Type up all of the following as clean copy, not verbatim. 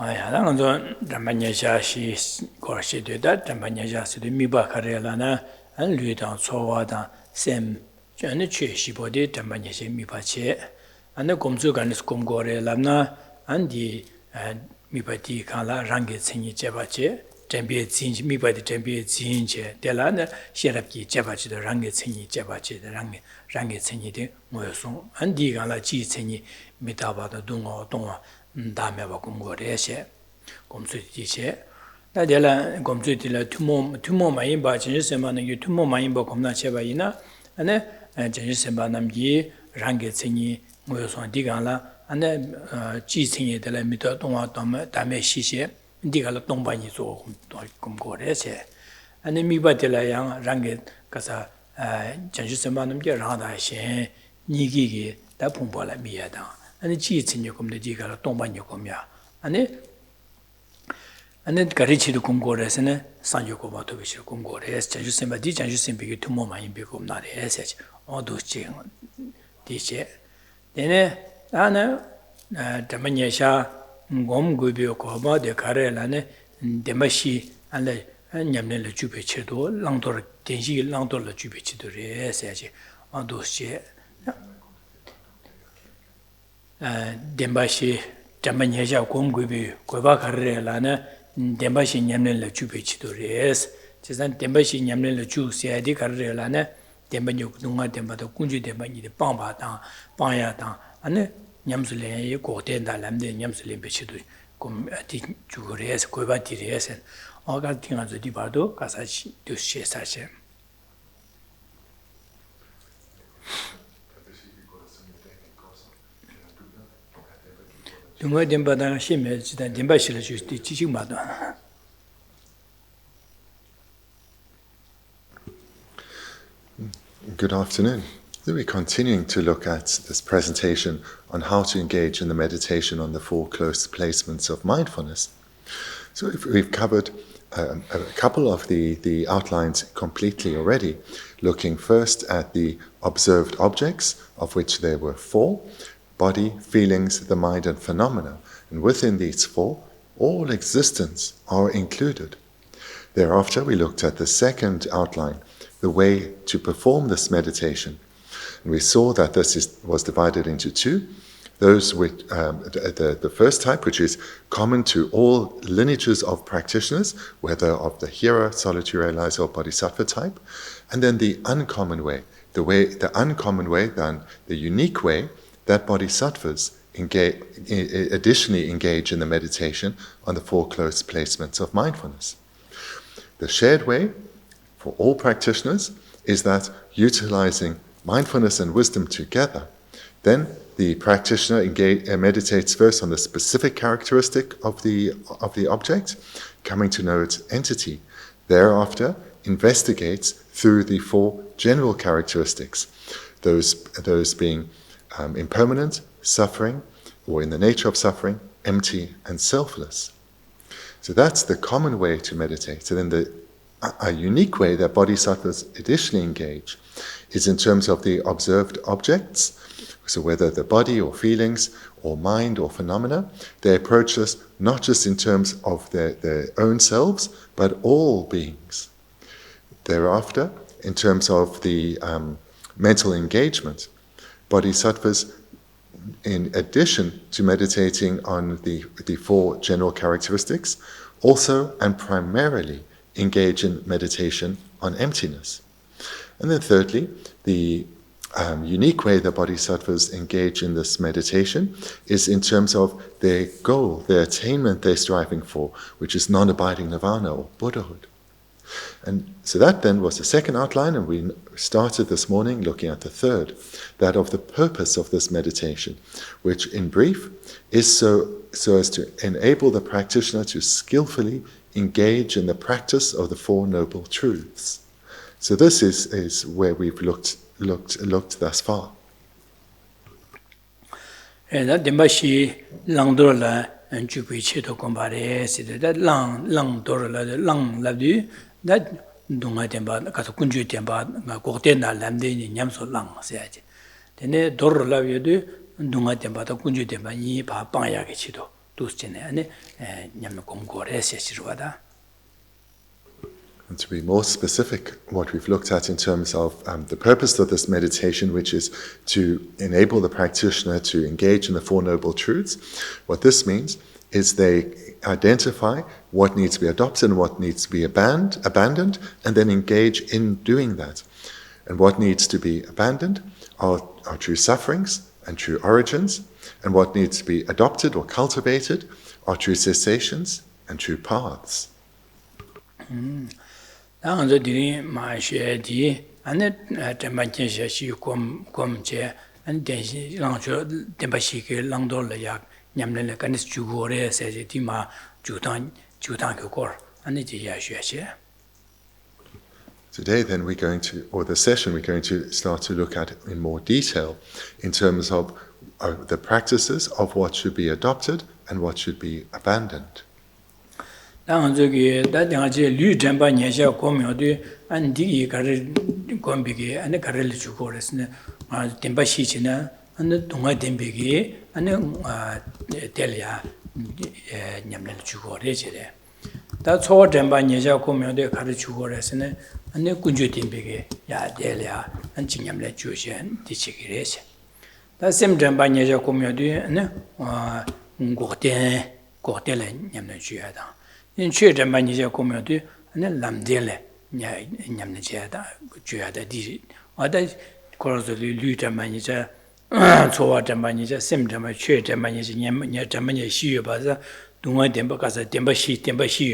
야랑도 담반야샤시 거시되다 담반야샤스도 미바카레라나 안류당 소와다 셈 전에 최시보데 담반야시 미바체 안에 검수간스 검고레라나 안디 미바티 칼라 랑게 생이 제바체 템비에 진지 미바디 템비에 진제 데라나 셰랍기 제바치도 랑게 생이 제바체 랑게 생이데 모여송 안디가라 지 생이 미타바다 동어 다음에 공고래세 검수지체 나델라 검수지라 투모 많이 봐 진세만은 유 투모 많이 봐 겁나 제바이나 안에 진세만남기 랑게 생이 모여서 디가라 안에 지생이들 미터 동화 다음에 시세 디가라 동반이 조 공고래세 안에 미바텔라양 랑게 가서 진세만남기 라다시 니기기 다 풍부라 미야다 아니 지친요 검데 지가라 동반요 검야 아니 가리치도 공고래서는 산요고바도 비실 공고래서 자주sem바 자주sem비기 투모 많이 비고 나래서 어도지 디제 내내 나는 담any샤 곰고비오 고바데 가래라네 데마시 안래 냠내를 주베치도 랑도르 den시 랑도르 주베치도래서지 어도지 덴바시 담any샤 곰고비 고바카레라나 덴바시 냠내를 주베치도래서 지산 덴바시 냠내를 주세야디 카레라나 덴바뇨 동아 덴바도 군주 덴바니 빵바다 빵야다 안에 냠슬레 고텐다 람데 냠슬레 베치도 곰 아티 주고레스 고바티레스 어가팅아서 디바도 가사시 두시사세 동아 덴바다 심에 지단 덴바시를 주스티 지식마다 Good afternoon. We're continuing to look at this presentation on how to engage in the meditation on the four close placements of mindfulness. So we've covered a couple of the outlines completely already, looking first at the observed objects, of which there were four: body, feelings, the mind, and phenomena. And within these four, all existence are included. Thereafter, we looked at the second outline, the way to perform this meditation. And we saw that this was divided into two. Those with the first type, which is common to all lineages of practitioners, whether of the hero, solitary realizer, or bodhisattva type, and then the uncommon way, the unique way that bodhisattvas additionally engage in the meditation on the four close placements of mindfulness. The shared way for all practitioners is that utilizing mindfulness and wisdom together, then the practitioner meditates first on the specific characteristic of the object, coming to know its entity. Thereafter, investigates through the four general characteristics, those being impermanent, suffering, or in the nature of suffering, empty and selfless. So that's the common way to meditate. And then a unique way that bodhisattvas additionally engage is in terms of the observed objects. So whether the body or feelings or mind or phenomena, they approach us not just in terms of their own selves, but all beings. Thereafter, in terms of the mental engagement, bodhisattvas, in addition to meditating on the four general characteristics, also and primarily engage in meditation on emptiness. And then thirdly, the unique way that bodhisattvas engage in this meditation is in terms of their goal, their attainment they're striving for, which is non-abiding nirvana or Buddhahood. And so that then was the second outline, and we started this morning looking at the third, that of the purpose of this meditation, which in brief is so as to enable the practitioner to skillfully engage in the practice of the Four Noble Truths. So this is where we've looked thus far. dunga temba kato kunju temba nga kokte na lamde ni nyamso lang tene dor la yedu dunga temba ta kunju temba ni pa pang ya ge chido And to be more specific, what we've looked at in terms of the purpose of this meditation, which is to enable the practitioner to engage in the Four Noble Truths, what this means is they identify what needs to be adopted and what needs to be abandoned, and then engage in doing that. And what needs to be abandoned are true sufferings and true origins, and what needs to be adopted or cultivated are true cessations and true paths. Today then we're going to, or the session we're going to start to look at in more detail in terms of the practices of what should be adopted and what should be abandoned. That's all Demba Nyaja Community Karachugoresne, and the Kunjutin Ya Delia, and Chinyamle Jushan, Tichigres. That same Demba Nyaja Community, and Gortelen Yamnajuada. In Church Demba Nyaja Community, and then Lamdele Yamnajuada, Juada Dizzy. Other course of the Luta Manager. So what Manager, same Demba Church Manager Yamanya Shiubaza. Dunga Demba Casa Demba Shi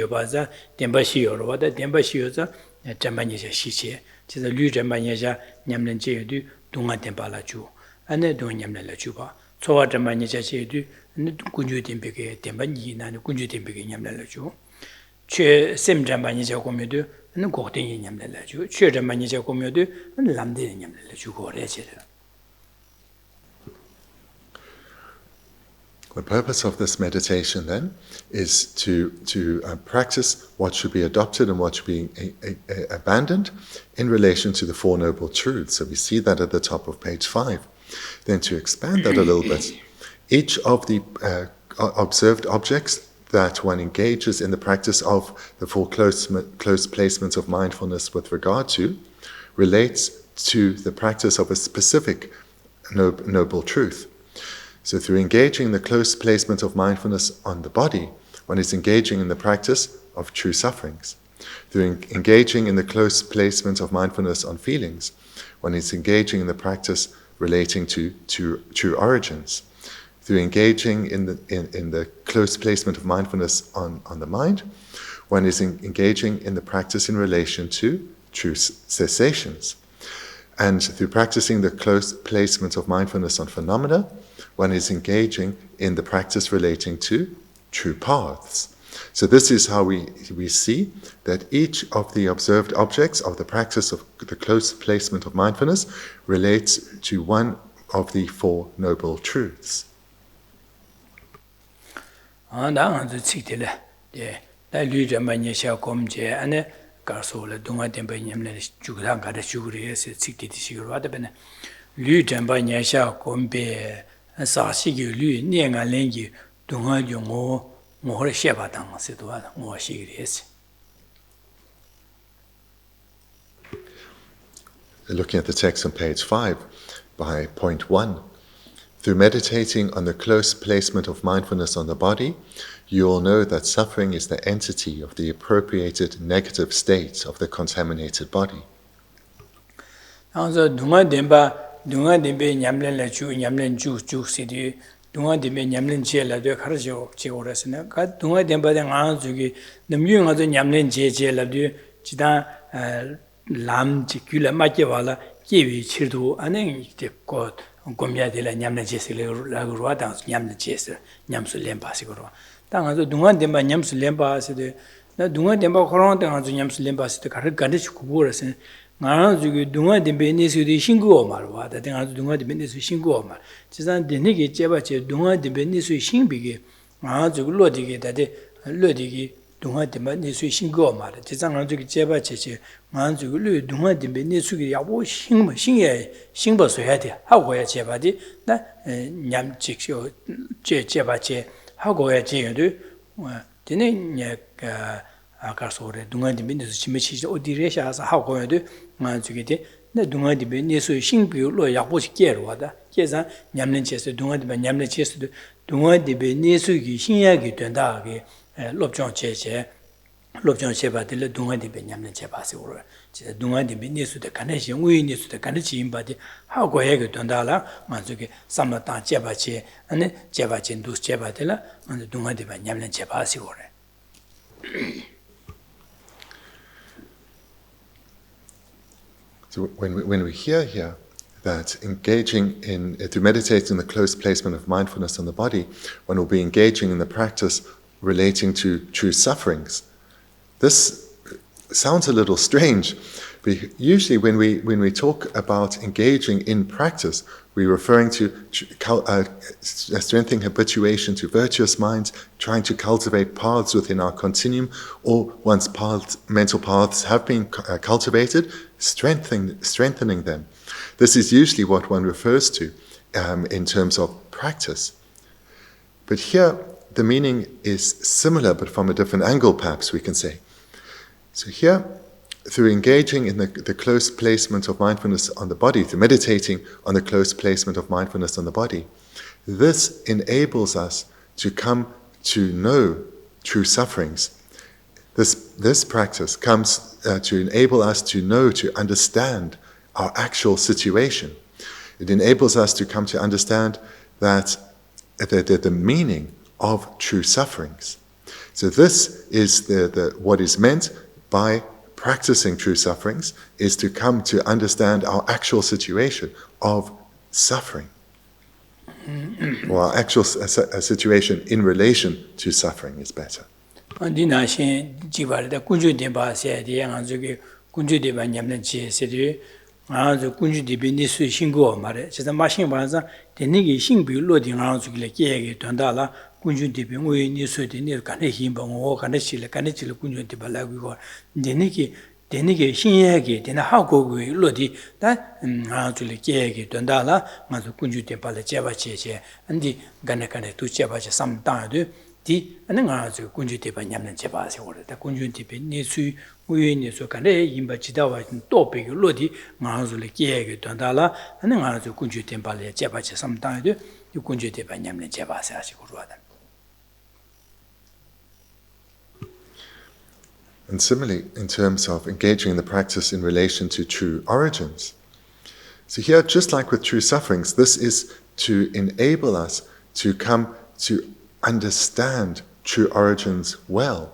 Baza, Demba Shi or what Demba Shioza, Jamania Shiche, to the Lu Jamania Yamlan Jedu, Dunga Dembala Ju, and the Dun Yamla Juba. So what Jamania Jedu, and the Kunju Dembeke, Dembani, and the Kunju Dembeke Yamla Ju. Che Sim Jamania Comedu, and the Gortin Yamla Ju, Che Jamania Comedu, and Lamde Yamla Ju or The purpose of this meditation then is to practice what should be adopted and what should be abandoned in relation to the Four Noble Truths. So we see that at the top of page 5. Then to expand that a little bit, each of the observed objects that one engages in the practice of the four close placements of mindfulness with regard to relates to the practice of a specific noble truth. So through engaging in the close placement of mindfulness on the body, one is engaging in the practice of true sufferings. Through engaging in the close placement of mindfulness on feelings, one is engaging in the practice relating to true origins. Through engaging in the close placement of mindfulness on the mind, one is engaging in the practice in relation to true cessations. And through practicing the close placement of mindfulness on phenomena, one is engaging in the practice relating to true paths. So this is how we see that each of the observed objects of the practice of the close placement of mindfulness relates to one of the Four Noble Truths. Looking at the text on page 5, by point 1, through meditating on the close placement of mindfulness on the body, you will know that suffering is the entity of the appropriated negative state of the contaminated body. Dunga dimbe nyamlen la chu nyamlen chu sidi dunga dimbe nyamlen che la de kharjo che orasna ka dunga dimba de nga zu gi namyu nga zo nyamlen che la de chida lam chi kyula ma che wala che wi chirdu ane te ko gomya de la nyamlen che se la ro da nyamlen che se nyamsu lemba si ro ta nga zo dunga dimba nyamsu lemba se de na dunga dimba khoron de nga zo nyamsu lemba se de kar ga de ku borasna nga zu gi dunga dimbe ni su de shingo ma ro da de nga zo dunga dimbe ni su shingo ma 지산 데니게 제바체 동아디베 니수이 신비게 아주 로디게 다데 로디게 동아디베 니수이 신고 말아 지상은 저기 제바체체 아주 로 동아디베 니수이 야보 신예 신버서 해야 돼 하고야 제바디 나 냠직쇼 제바체 하고야 지여도 되네 아까서래 동안디빈에서 지메치 어디래샤서 하고야도 만주게데 나 동안디빈에서 신비로 약보시 깨로다 계산 냠는체서 동안디빈 냠는체서 동안디빈에서 신약이 된다게 롭정 제제 롭정 제바들 동안디빈 냠는체바서 그래 진짜 동안디빈 예수의 간에시 우인 예수의 간에시 임바디 하고야게 된다라 만주게 삼마다 제바치 아니 제바진도 제바들라 만 동안디빈 냠는체바서 그래 So when we hear here that engaging to meditate in the close placement of mindfulness on the body, one will be engaging in the practice relating to true sufferings. This sounds a little strange. Usually when we talk about engaging in practice, we're referring to strengthening habituation to virtuous minds, trying to cultivate paths within our continuum, or once mental paths have been cultivated, strengthening them. This is usually what one refers to in terms of practice. But here, the meaning is similar, but from a different angle, perhaps we can say. So here, through engaging in the close placement of mindfulness on the body, through meditating on the close placement of mindfulness on the body, this enables us to come to know true sufferings. This practice comes to enable us to know, to understand our actual situation. It enables us to come to understand that the meaning of true sufferings. So this is what is meant by practicing true sufferings, is to come to understand our actual situation of suffering, or our actual situation in relation to suffering is better. 군주디비 우이 니수디 니 간에 힘방오 간에 실레 군주디 발라고 데니기 신예기 데나 하고고 로디 다 아줄이 계획이 된다라 맞아 군주디 발레 제바체체 안디 간에 두 제바체 삼다도 디 아는 아주 군주디 반냠는 제바세 오르다 군주디 니수 우이 니수 간에 임바치다와 또 베기 로디 아줄이 계획이 된다라 아는 아주 군주디 발레 제바체 삼다도 이 군주디 반냠는 제바세 하시고 그러다. And similarly, in terms of engaging in the practice in relation to true origins. So here, just like with true sufferings, this is to enable us to come to understand true origins well.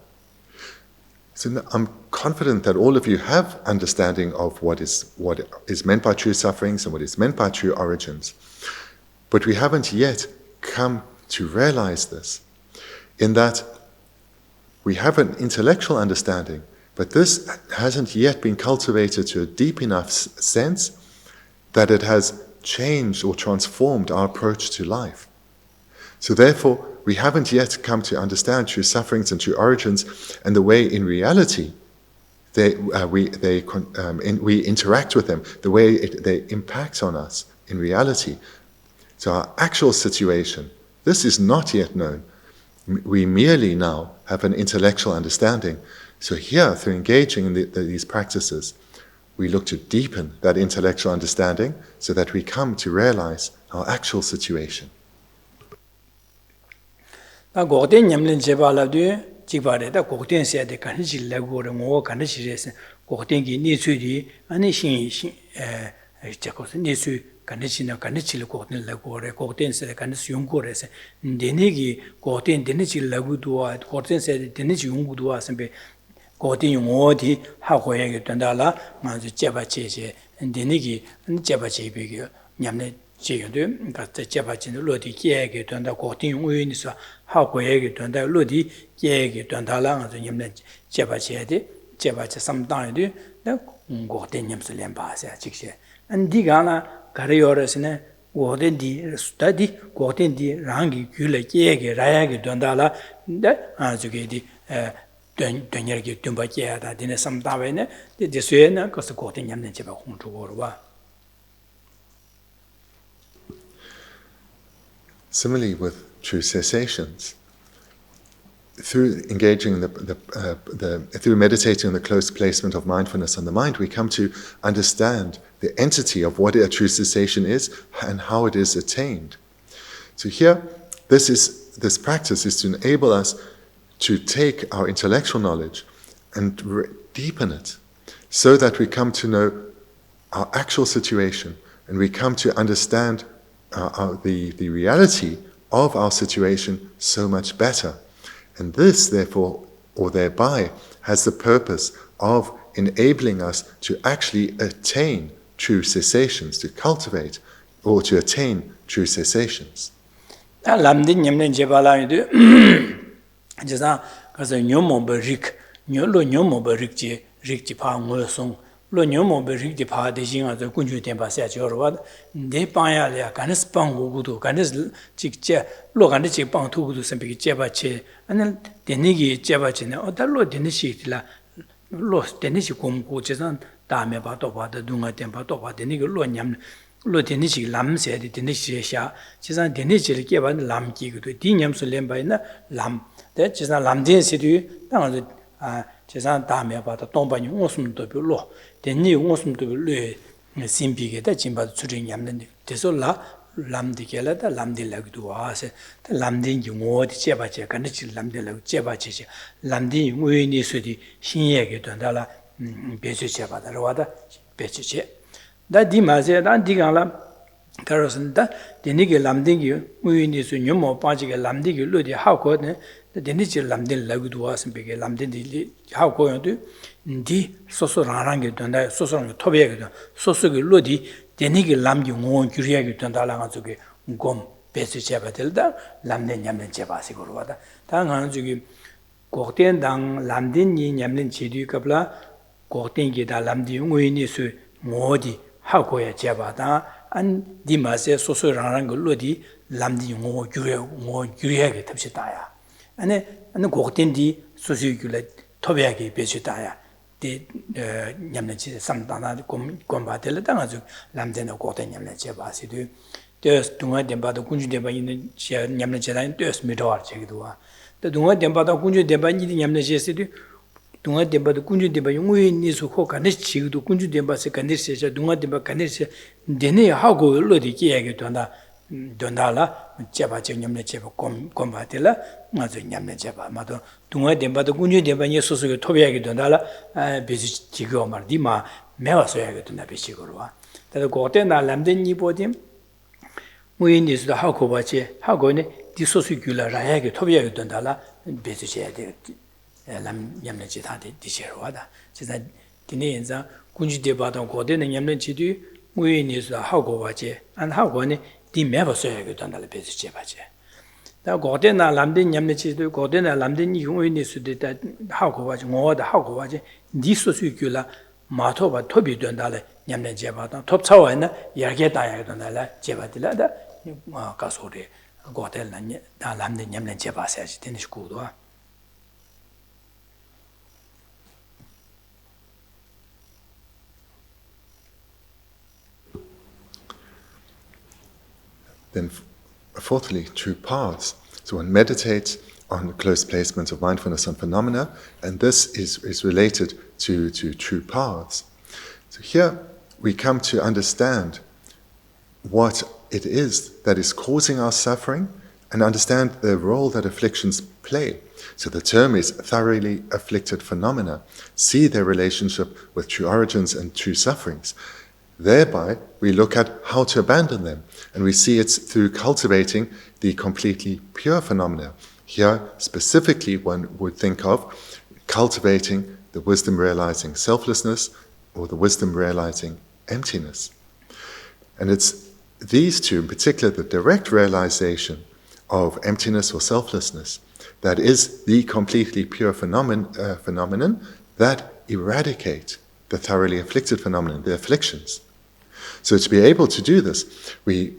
So I'm confident that all of you have understanding of what is meant by true sufferings and what is meant by true origins. But we haven't yet come to realize this, in that we have an intellectual understanding, but this hasn't yet been cultivated to a deep enough sense that it has changed or transformed our approach to life. So therefore, we haven't yet come to understand true sufferings and true origins and the way in reality we interact with them, the way they impact on us in reality. So our actual situation, this is not yet known. We merely now have an intellectual understanding. So here, through engaging in these practices, we look to deepen that intellectual understanding so that we come to realize our actual situation. 간치나 간치를 고든 라고래 고든세 간치 용고래세 데니기 고든 데니지 라고도와 고든세 데니지 용고도와 선배 고든 용어디 하고야게 된다라 맞아 제바체제 데니기 제바체비게 냠네 제요도 같이 제바체는 로디 기에게 된다 고든 용어인서 하고야게 된다 로디 기에게 된다라 맞아 냠네 제바체데 제바체 삼당에도 고든 냠슬렘 바세 직세 안디가나 가리오르스네 고덴디 스타디 고덴디 랑기 귤레 계게 라야게 된다라 데 아주게디 된여게 듬바게다 디네 삼다베네 데스에나 거스 고덴 냠네 제바 홍주고르와. Similarly with true cessations, through engaging through meditating on the close placement of mindfulness on the mind, we come to understand the entity of what a true cessation is and how it is attained. So here, this practice is to enable us to take our intellectual knowledge and deepen it, so that we come to know our actual situation, and we come to understand the reality of our situation so much better. And this, therefore, or thereby, has the purpose of enabling us to actually attain true cessations, to cultivate or to attain true cessations. Lo nyomo be rik di pa de jinga zo kunju den ba sia jor wa de pa ya le ganes pang gu du ganes chik che lo ganes chik pang thu gu du sem bi che ba che an de ni gi che ba che ne o da lo de ni shi la lo de ni shi kum gu che san da me ba to ba de du nga den ba to ba de ni lo nyam lo de ni shi lam se de ni shi sha che san de ni chi le ke ba lam ki gu du di nyam su len ba na lam de che san lam de si du dang 제산 다음에 봐도 동반이 옷음도 별로 된니 옷음도 별로 심비게 다 진바도 줄이 냠는데 대솔라 람디게라다 람딜라기도 와서 람딘기 뭐디 제바제 간지 람딜라고 제바제지 람디 무인이 수디 신예게 된다라 배주 제바다로 와다 배주제 다 디마제 난 디강라 가로선다 데니게 람딘기 무인이 수 녀모 빠지게 람디기 로디 하고네 데니지 람딘 라기도 와서 베게 람딘디 하고요도 디 소소랑랑게 된다 소소랑 토베게 된 소소게 로디 데니게 람기 옹 규리하게 된다라가 저게 곰 배수 제바들다 람딘 냠는 제바시고로 와다 당하는 저기 고텐당 람딘이 냠는 지리급라 고텐기다 람디 무인이 수 모디 하고야 제바다 안 디마세 소소랑랑 걸로디 람디 옹 규리하게 탑시다야 안에 고텐디 소소규래 토베하게 배수다야 데 냠는지 삼다나 곰바들 당아주 람데나 고텐 냠는 제바시도 데스 동아 덴바도 군주 덴바 있는 제 냠는 제단 데스 미도아 제기도와 데 동아 덴바도 군주 덴바 있는 냠는 제시도 동아 덴바도 군주 덴바 용의 니수 호가네 지기도 군주 덴바세 간디세 동아 덴바 간디세 데네 하고 로디 기야게 된다 donala cheba che nyamne cheba komba tela ma zo nyamne cheba ma do dunga demba do kunju demba ye so so ge tobyage donala be ji go mar di ma mewa so ya ge donda be chi go ro wa da go te na lamde ni bo dim mu yin ni su da ha ko ba che ha go ne di so su gyula ra ya ge tobyage donala be ji che de lam nyamne che ta de di che ro wa da che da di ne yin za kunju de ba do go de ne nyamne chi du mu yin ni su da ha ko ba che an ha go ne 디 매버서야 된다를 배지 제바제 다 고대나 람든 냠네치도 고대나 람든 용의니 수데다 하고 가지 뭐다 하고 가지 니소수규라 마토바 토비 된다래 냠네 제바다 톱차와나 야게다야 된다라 제바딜라다 가소리 고대나 다 람든 냠네 제바세지 되는시고도 Then fourthly, true paths. So one meditates on the close placement of mindfulness on phenomena, and this is related to true paths. So here we come to understand what it is that is causing our suffering and understand the role that afflictions play. So the term is thoroughly afflicted phenomena. See their relationship with true origins and true sufferings. Thereby, we look at how to abandon them, and we see it's through cultivating the completely pure phenomena. Here, specifically, one would think of cultivating the wisdom realizing selflessness or the wisdom realizing emptiness. And it's these two, in particular, the direct realization of emptiness or selflessness, that is the completely pure phenomenon that eradicate the thoroughly afflicted phenomenon, the afflictions. So to be able to do this, we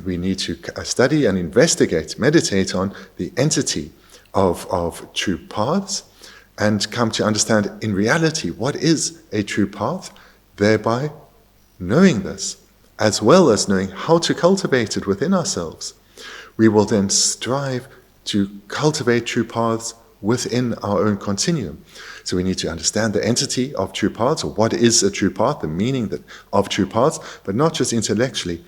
need to study and investigate, meditate on the entity of true paths and come to understand in reality what is a true path, thereby knowing this, as well as knowing how to cultivate it within ourselves. We will then strive to cultivate true paths within our own continuum. So we need to understand the entity of true paths, or what is a true path, the meaning of true paths, but not just intellectually,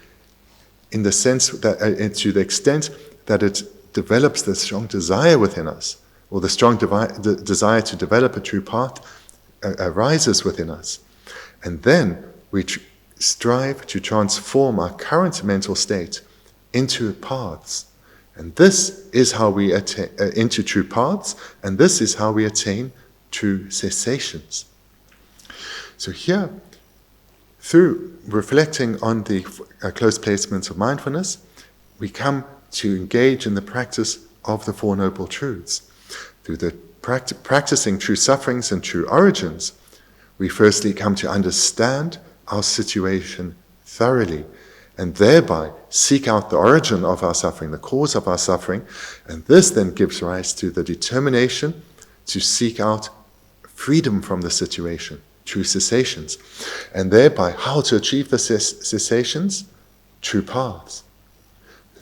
in the sense that, to the extent that it develops the strong desire within us, or the strong desire to develop a true path arises within us. And then we strive to transform our current mental state into paths. And this is how we attain into true paths, and this is how we attain true cessations. So here, through reflecting on the close placements of mindfulness, we come to engage in the practice of the Four Noble Truths. Through the practicing true sufferings and true origins, we firstly come to understand our situation thoroughly, and thereby seek out the origin of our suffering, the cause of our suffering, and this then gives rise to the determination to seek out freedom from the situation, true cessations, and thereby how to achieve the cessations, true paths.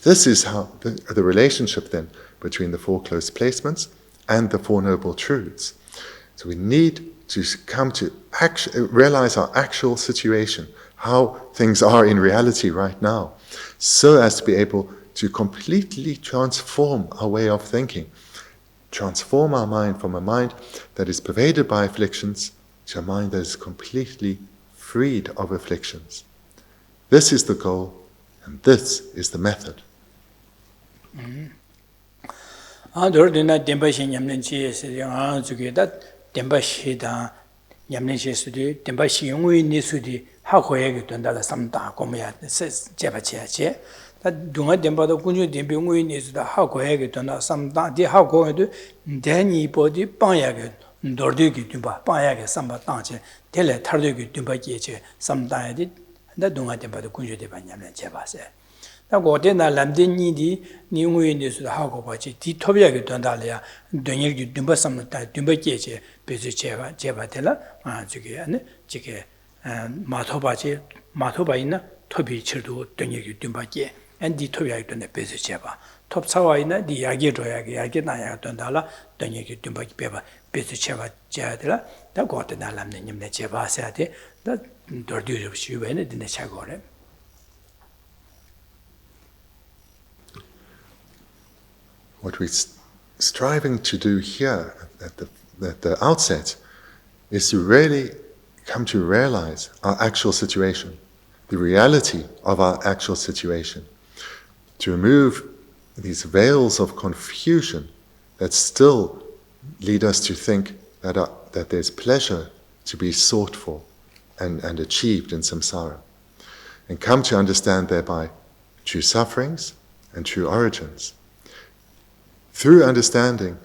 This is how the relationship then between the four close placements and the Four Noble Truths. So we need to come to realize our actual situation, how things are in reality right now, so as to be able to completely transform our way of thinking, transform our mind from a mind that is pervaded by afflictions to a mind that is completely freed of afflictions. This is the goal, and this is the method. Dunga demba da kunju dembi ngui ni su da ha ko he ge tona sam da di ha ko de deni bo di pang ya ge ndor de ge dumba pang ya ge sam ba ta che de le thar de ge dumba ge che sam da ya di da dunga demba da kunju de ba nyam le che ba se da go de na lam de ni di ni ngui ni su da ha ko ba che di thob ya ge ton da le ya dönye ge dumba sam da dumba ge che be su che ba de la ma ju ge ne ji ge ma tho ba che ma tho ba ina thobi chirdu dönye ge dumba ge and the Toya to the Bezi Cheba. Top Sawaina, the Yagi Doyagi, Yaginaya Dondala, Donyaki Dumbaki Beba, Bezi Cheva Jadla, that got an alam in the Cheva Sati, that Dordu of Shuven in the Chagore. What we're striving to do here at the outset is to really come to realize our actual situation, the reality of our actual situation. To remove these veils of confusion that still lead us to think that there's pleasure to be sought for and achieved in samsara, and come to understand thereby true sufferings and true origins. Through understanding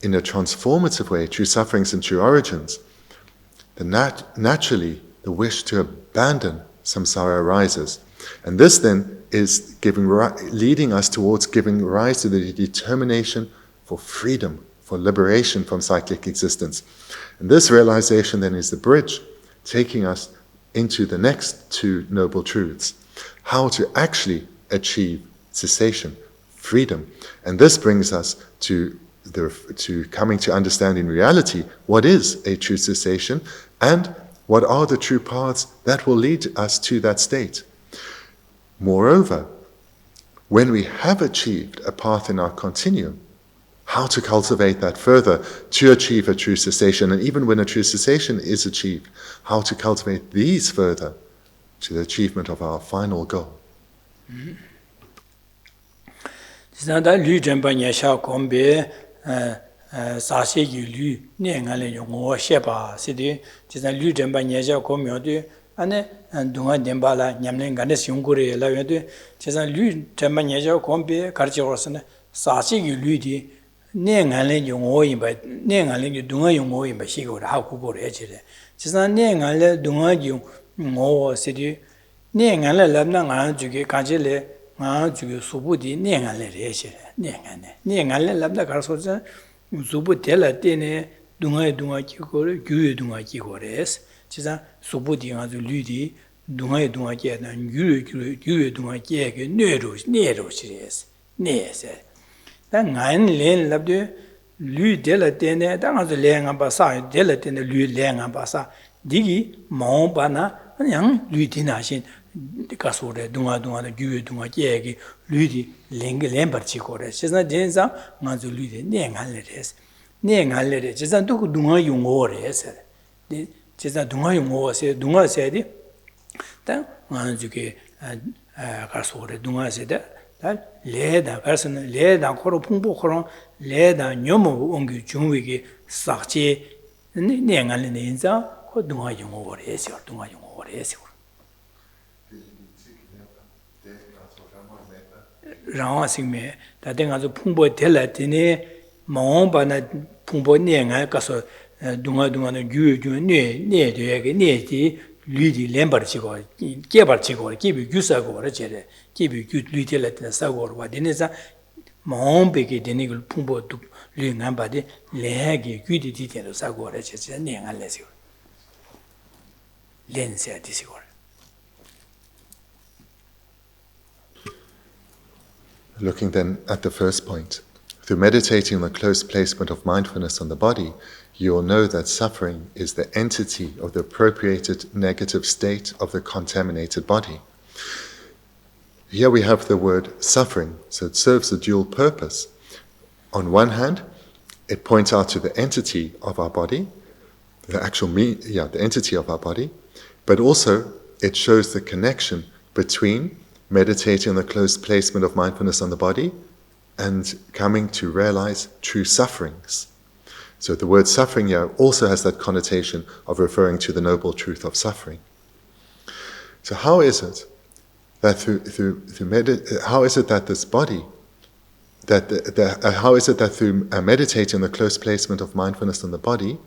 in a transformative way true sufferings and true origins, naturally the wish to abandon samsara arises, and this then is leading us towards giving rise to the determination for freedom, for liberation from cyclic existence. And this realization then is the bridge taking us into the next two noble truths, how to actually achieve cessation, freedom. And this brings us to coming to understand in reality what is a true cessation and what are the true paths that will lead us to that state. Moreover, when we have achieved a path in our continuum, how to cultivate that further to achieve a true cessation, and even when a true cessation is achieved, how to cultivate these further to the achievement of our final goal. ane dunga dembala nyamlen ganes yungure la yode chesan lu tema nyeja kombe karche orasne sachi gi lu di ne ngalen yungo yimba ne ngalen dunga yungo yimba shigo ha ku bor ejire chesan ne ngalen dunga gi ngo sidi ne ngalen labna nga juge kanjele nga juge subu di ne ngalen re ejire ne ngalen labna karso subu tela tene dunga gi ko gyu dunga gi ko res 지사 소부디 아주 류디 동아에 동아게 난 유유 동아게 네로 시레스 네세 난 나인 렌 랍드 lui dela tene da ngazo lenga ba sa dela tene lui lenga ba sa digi mo bana yang lui dina shin ka so re dunga de gyu dunga ye gi lui di leng lembar chi ko re sesa densa ngazo lui de ne ngale res ne ngale re sesa du dunga yung o re se de sesa dunga yung o se dunga se di ta ngazo ke ka so re dunga se da 레다 가서는 레다 코로 풍부 코로 레다 녀모 옹기 중위기 삭지 내행하는 인자 그 동아 용어를 해서 동아 용어를 해서 라와싱메 다댕아서 풍부 될라더니 몽바나 풍부 내행할 가서 동아는 유유네 되게 네지 lui lembar chigo kebar chigo kibi gyusa go ra chere kibi gyu lui de la sa go wa de ne sa mon be ke de ne gul pumbo du lui ngamba de le ge gyu di de sa go ra che ne ngal le si len se di si go. Looking then at the first point, through meditating on the close placement of mindfulness on the body, you will know that suffering is the entity of the appropriated negative state of the contaminated body. Here we have the word suffering, so it serves a dual purpose. On one hand, it points out to the entity of our body, the entity of our body, but also it shows the connection between meditating on the close placement of mindfulness on the body and coming to realize true sufferings. So the word suffering here also has that connotation of referring to the noble truth of suffering. So how is it that this body, how is it that through meditating on the close placement of mindfulness on the body,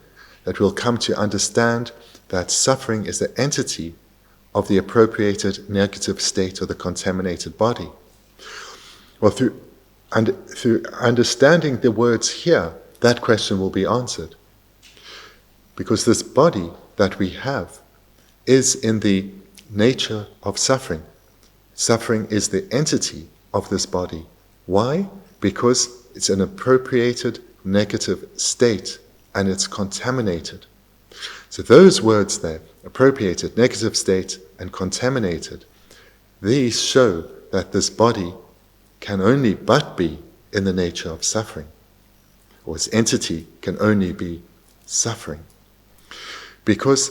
that we'll come to understand that suffering is the entity of the appropriated negative state of the contaminated body? Well, through understanding the words here, that question will be answered. Because this body that we have is in the nature of suffering. Suffering is the entity of this body. Why? Because it's an appropriated negative state and it's contaminated. So those words there, appropriated, negative state, and contaminated, these show that this body can only but be in the nature of suffering, or its entity can only be suffering. Because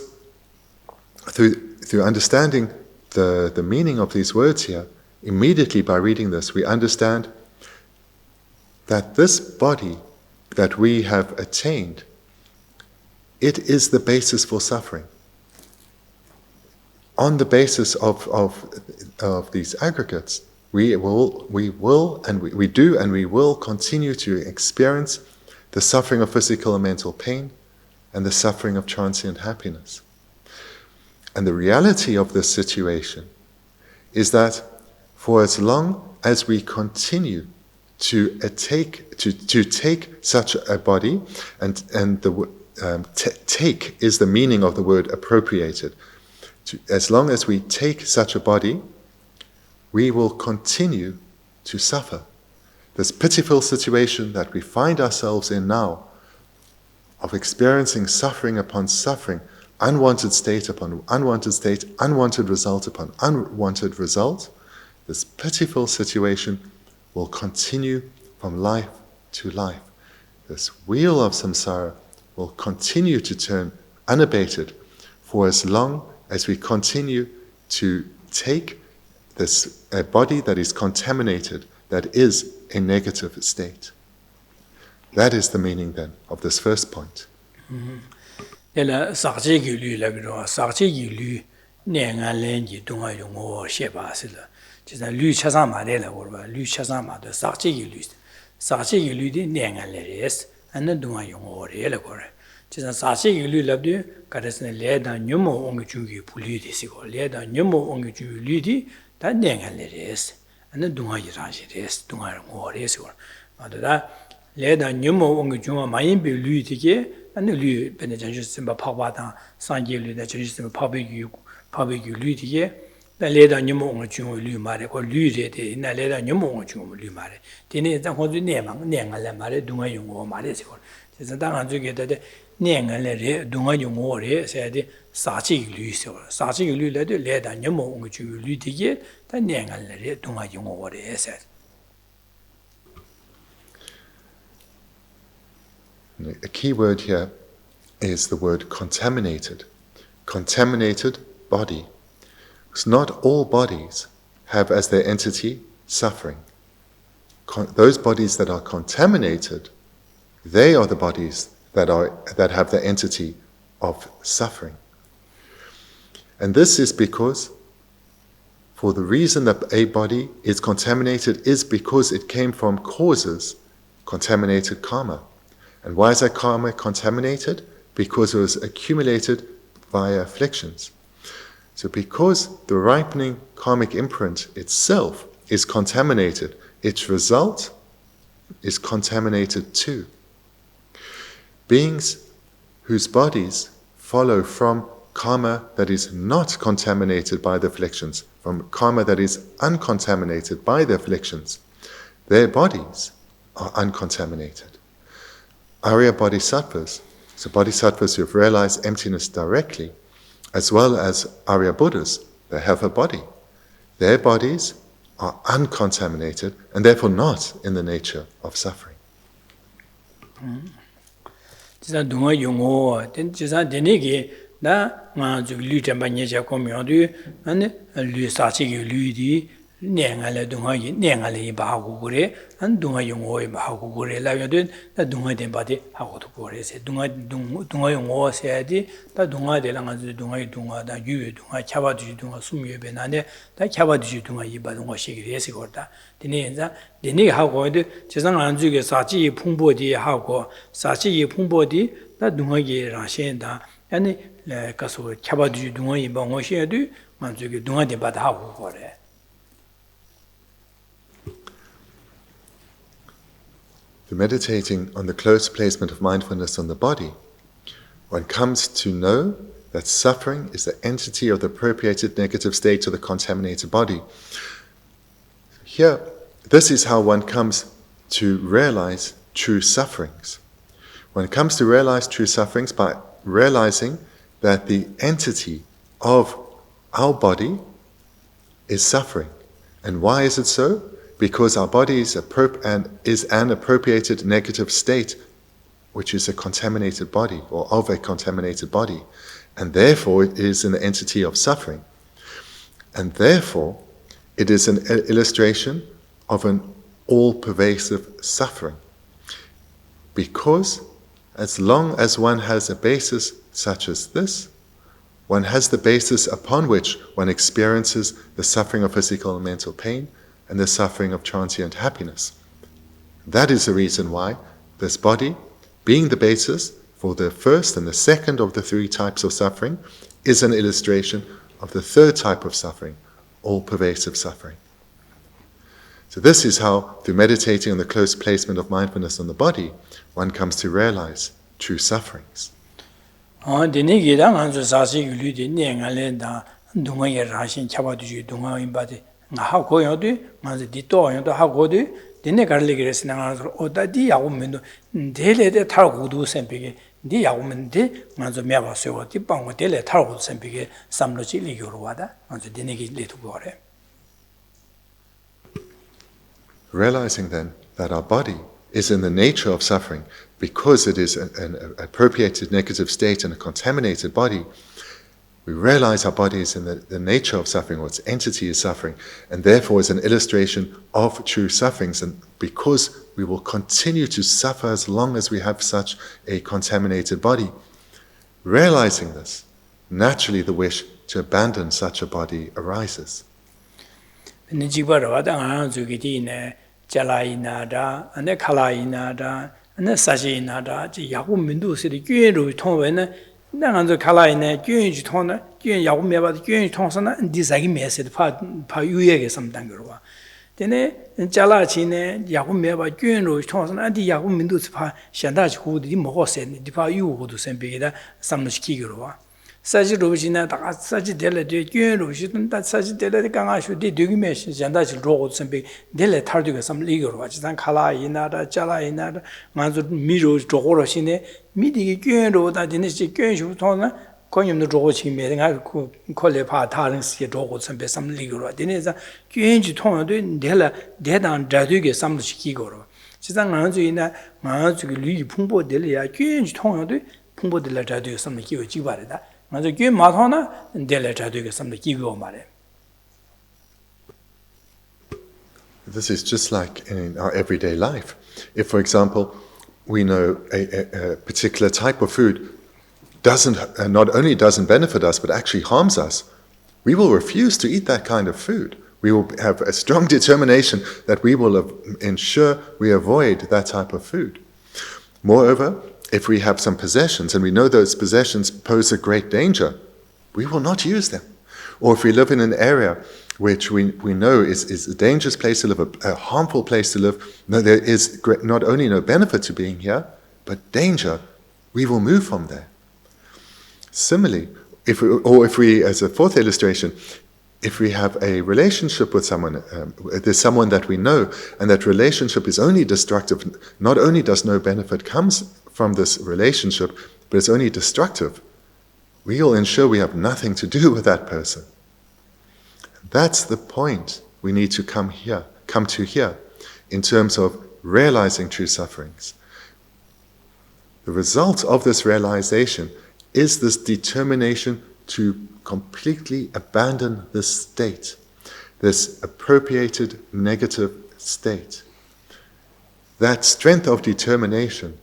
through understanding the meaning of these words here, immediately by reading this, we understand that this body that we have attained, it is the basis for suffering. On the basis of these aggregates, we will continue to experience the suffering of physical and mental pain and the suffering of transient happiness. And the reality of this situation is that for as long as we continue to take such a body, and the take is the meaning of the word appropriated. As long as we take such a body, we will continue to suffer. This pitiful situation that we find ourselves in now, of experiencing suffering upon suffering, unwanted state upon unwanted state, unwanted result upon unwanted result, this pitiful situation will continue from life to life. This wheel of samsara will continue to turn unabated for as long as we continue to take this body that is contaminated, that is a negative state. That is the meaning then of this first point. Leda nyumo ongi junga mayin be lui tike ane lui bene janju simba phaba da sangye lui da janju simba phabe gyu lui tike 레다 녀몽 중고 류마레 고 류레데 나 레다 녀몽 중고 류마레 디네 자 호주 네망 네갈레 마레 둥아 용고 마레시고 그래서 당한 중에데 네갈레 둥아 용고레 세디 사치 류시오 사치 류레데 레다 녀몽 중고 류디게 다 네갈레 둥아 용고레 세 A key word here is the word contaminated. Contaminated body. Because not all bodies have as their entity suffering. Those bodies that are contaminated, they are the bodies that have the entity of suffering. And this is because, for the reason that a body is contaminated is because it came from causes, contaminated karma. And why is that karma contaminated? Because it was accumulated via afflictions. So because the ripening karmic imprint itself is contaminated, its result is contaminated too. Beings whose bodies follow from karma that is not contaminated by the afflictions, from karma that is uncontaminated by the afflictions, their bodies are uncontaminated. Arya Bodhisattvas, so Bodhisattvas who have realized emptiness directly, as well as Arya Buddhas, they have a body. Their bodies are uncontaminated and therefore not in the nature of suffering. 지산 동아 용어 지산 되네게 나 맞아 류템바 녀자 고명도 아니 류사치기 류디 냉알레 동아이 냉알레 바하고 그래 안 동아 용어에 바하고 그래 라여도 나 동아 된 바디 하고도 그래서 동아 용어 세야지 다 동아 되랑 아주 동아다 유에 동아 차바지 동아 숨유에 배나네 다 차바지 동아 이바 동아 시기에서 거다 디네자 디네 하고도 지상 안주게 사치 풍보디 하고 사치 풍보디 다 동아게 라신다 아니 가서 차바지 동아 이바 뭐셔도 만주게 동아 된 바다 하고 그래 Meditating on the close placement of mindfulness on the body, one comes to know that suffering is the entity of the appropriated negative state of the contaminated body. Here, this is how one comes to realize true sufferings. One comes to realize true sufferings by realizing that the entity of our body is suffering. And why is it so? Because our body is an appropriated negative state, which is a contaminated body, or of a contaminated body. And therefore it is an entity of suffering. And therefore it is an illustration of an all-pervasive suffering. Because as long as one has a basis such as this, one has the basis upon which one experiences the suffering of physical and mental pain, and the suffering of transient happiness. That is the reason why this body, being the basis for the first and the second of the three types of suffering, is an illustration of the third type of suffering, all-pervasive suffering. So this is how, through meditating on the close placement of mindfulness on the body, one comes to realize true sufferings. 하고 여도 맞아 디토어도 하고도 디네 갈리그레스 나가서 오다디 야고면도 델레데 타고도 셈비게 디 야고면데 맞아 메바세고 디방고 델레 타고도 셈비게 삼로지 리교로 와다 맞아 디네기 레투고 그래 Realizing then that our body is in the nature of suffering because it is an appropriated negative state and a contaminated body. We realize our body is in the nature of suffering, or its entity is suffering, and therefore is an illustration of true sufferings. And because we will continue to suffer as long as we have such a contaminated body, realizing this, naturally the wish to abandon such a body arises. 나간저 칼라이네 교인지 통나 교인 야구 매바도 교인지 통선나 디자기 메시드 파 유예게 삼단거로 와 되네 잘라치네 야구 매바 교인로 통선나 디 야구 민도스 파 현다지 고디 먹었네 디파 유고도 선비다 삼르시키기로 와 사지 로지나 다 사지 될레데 균 로지든 다 사지 될레데 강아슈디 되기메시 잔다지 로고 선비 될레 탈두가 섬 리거로 와지단 칼라이나다 잘라이나다 만주 미로 조고로시네 미디기 균로다 디네시 균슈 통나 권님도 조고 치메 내가 그 콜레파 다른 시에 조고 선비 섬 리거로 디네자 균지 통도 될레 대단 자두게 섬 시키고로 지상 만주이나 만주기 리 풍보 될이야 균지 통도 풍보 될레 자두게 섬 기고 지바르다 This is just like in our everyday life. If, for example, we know a particular type of food not only doesn't benefit us, but actually harms us, we will refuse to eat that kind of food. We will have a strong determination that we will ensure we avoid that type of food. Moreover, if we have some possessions and we know those possessions pose a great danger, we will not use them. Or if we live in an area which we know is a dangerous place to live, a harmful place to live, there is not only no benefit to being here, but danger, we will move from there. Similarly, if we, as a fourth illustration, if we have a relationship with someone, there's someone that we know, and that relationship is only destructive, not only does no benefit comes from this relationship, but it's only destructive, we will ensure we have nothing to do with that person. That's the point we need to come to here, in terms of realizing true sufferings. The result of this realization is this determination to completely abandon this state, this appropriated negative state. That strength of determination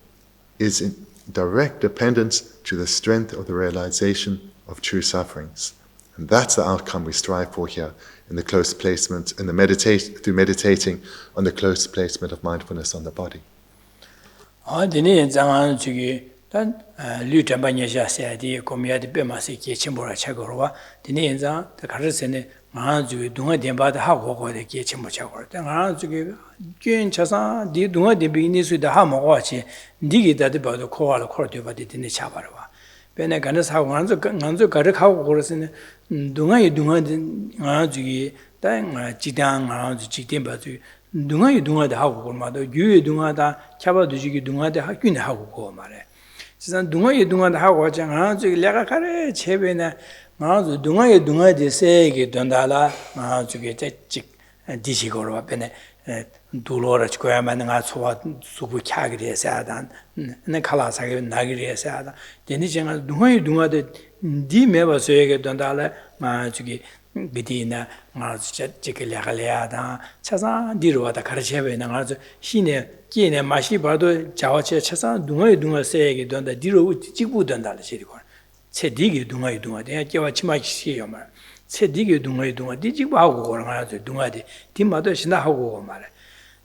is in direct dependence to the strength of the realization of true sufferings. And that's the outcome we strive for here in the close placement, in the through meditating on the close placement of mindfulness on the body. Dan lu tambanya jasa di komia de bemasi ke chimbora chagorwa dine enza de karsene ma ju dunga demba de ha go de ke chimbo chagor de nga ju ge gyen chasa di dunga de bi ni su de ha mo wa chi digi da de ba de ko wa ko de ba de dine chabarwa bene gan sa nganzo gar kha go resene dunga yi dunga de nga ju ge da nga ji dang nga ju ji den ba ju dunga yi dunga de ha go ma de yu dunga da chaba du ji ge dunga de ha gyun ha go ma re 지난 동아에 하고 하잖아. 저기 내가 가래 제베나 마주 동아에 세게 된다라. 마주게 직 디시고로 앞에네 둘러라 거야만 내가 소화 수부 캬기리 해서단 내 칼라사게 나기리 해서다. 되니 제가 동아에 디메버서에게 된다라. 마주게 비디나 마주 저기 야갈야다. 차사 디로와다 가르쳐베나 마주 신의 기내 맛이 봐도 자와체 차사 동아에 세게 된다. 디로 찍고 된다라 시리고. 체디게 동아에 내가 깨와 치마시요 말. 체디게 동아에 디지고 하고 그러면서 동아에 디마도 신나 하고 말.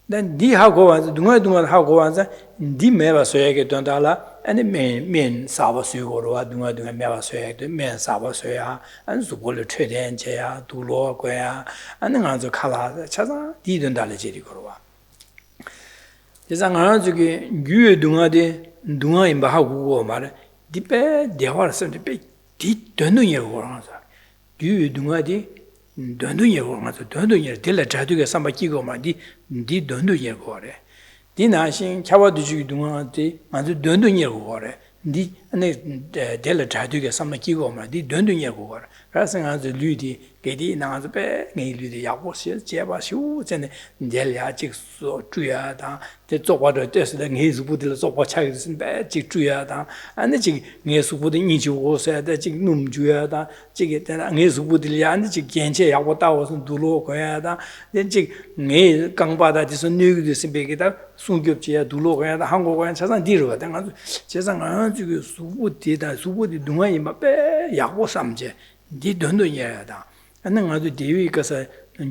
난 디하고 와서 동아에 하고 와서 디메버서에게 된다라. 아니 맨 사바수고로와 동아에 메바서에게 맨 사바서야 안수고를 최대한제야 둘러고야 아는 아주 칼라 차사 디된다라 시리고 와. 제가 저기 유에 동아에 하고 말에 디페 대화를 디페 디 되는이라고 그러면서 유에 동아에 되는이라고 그러면서 되는이 될라 자두게 삼바기고 말디 디 되는이라고 그래. 디나신 차와두지 동아에 아주 되는이라고 그래. 디 안에 될라 자두게 삼바기고 말디 되는이라고 그래. 그래서 아주 류디 게디 나가서 배 네류디 야고시 제바시우 전에 델야 직소 주야다 제 쪽과도 됐을 네수부들 쪽과 차이는 배 직주야다 안에 지 네수부들 인지고서야 지 놈주야다 지게 되나 네수부들이 안에 지 괜찮게 야고 따와서 둘로 거야다 지 네 강바다에서 뉴기도 심베기다 순급지야 둘로 거야다 한국어야 차상 뒤로 가다 제상 아주 수부디다 수부디 동아이 막배 야고 삼제 디 돈도야다 안는 아주 대위가서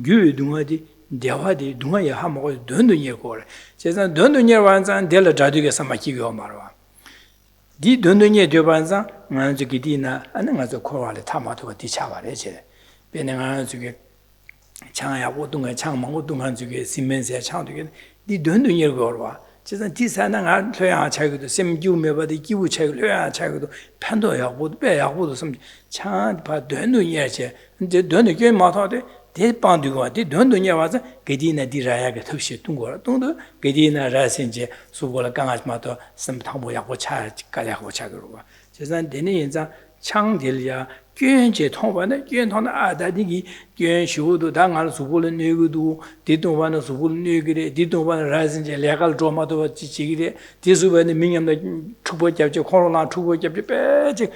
유 동아디 대화디 동아에 하고 돈도예고 제가 돈도예 완전 될 자두게 삼마기고 말와 디 돈도예 되반상 아주 기디나 안는 아주 코와를 타마도 디차바래 제 배능아 주게 창야고 동아 창망고 동안 주게 시멘세 창도게 디 돈도예고 와 지선 디사나 료야 차기도 셈주메바디 기부 차기 료야 차기도 판도야고 배야고도 섬 차바 된도예제 이제 된도 꽤 마타데 대반도가 대 된도냐 와서 게디나 디라야게 톱시 둥거라 둥도 게디나 라신제 수고라 강아지마도 섬탕보야고 차가야고 차기로 지선 되는 인자 창딜야捐제 통반의捐통의 아다디기捐修도 당할 수고를 내고도 디동반의 수고를 내기래 디동반의 라신제 레갈 조마도 지지기래 디수반의 민염의 추보잡지 코로나 추보잡지 빼지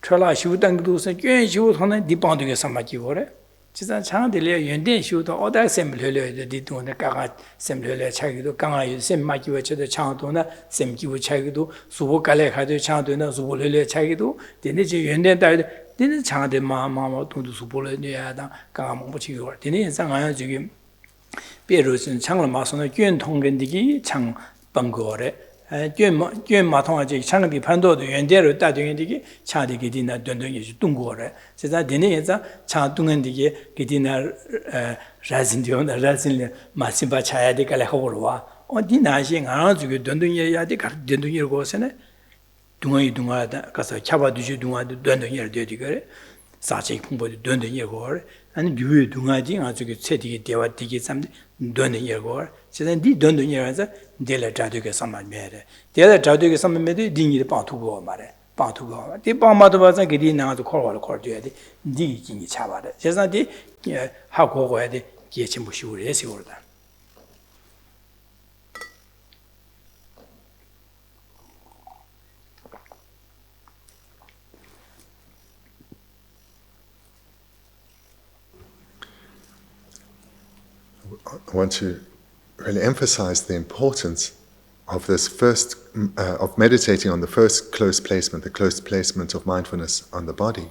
철라修당도서捐修통의 디방도게 삼마기고래 지산 창딜야 연대修도 어다 셈블려야 디동의 강아 셈블려 차기도 강아유 셈마기와 저도 창도나 셈기고 차기도 수고 갈래 가도 창도나 수고를 차기도 되는지 연대다 되는 장대 마마마 동도 수보를 내야다 강아 못 지고 되는 상황에 지금 비로선 창을 마선의捐통근디기 창 번거래捐마통하지 창비 판도도 연대로 따등이디기 차디기 디나 된동이 동거래 제가 되는 예자 창 동근디기 기디나 라진디오나 라진 마심바 차야디 갈래 하고와 어디나시 안 주고 된동이야디 가 된동이로 고서네 동아이 동아다 가서 차바두지 동아도 된동이를 되디 그래 사체 풍보도 된동이고 아니 유의 동아지 아주 세디기 대화디기 삼 된동이고 제가 니 된동이라서 데라 자두게 삼마메래 데라 자두게 삼마메데 딩이 방투고 말해 방투고 디 방마도 봐서 그디 나도 콜을 콜줘야지 니 진이 차바래 제가 디 하고 해야 돼 기체 무시우래 세월다 I want to really emphasize the importance of this first, of meditating on the first close placement, the close placement of mindfulness on the body.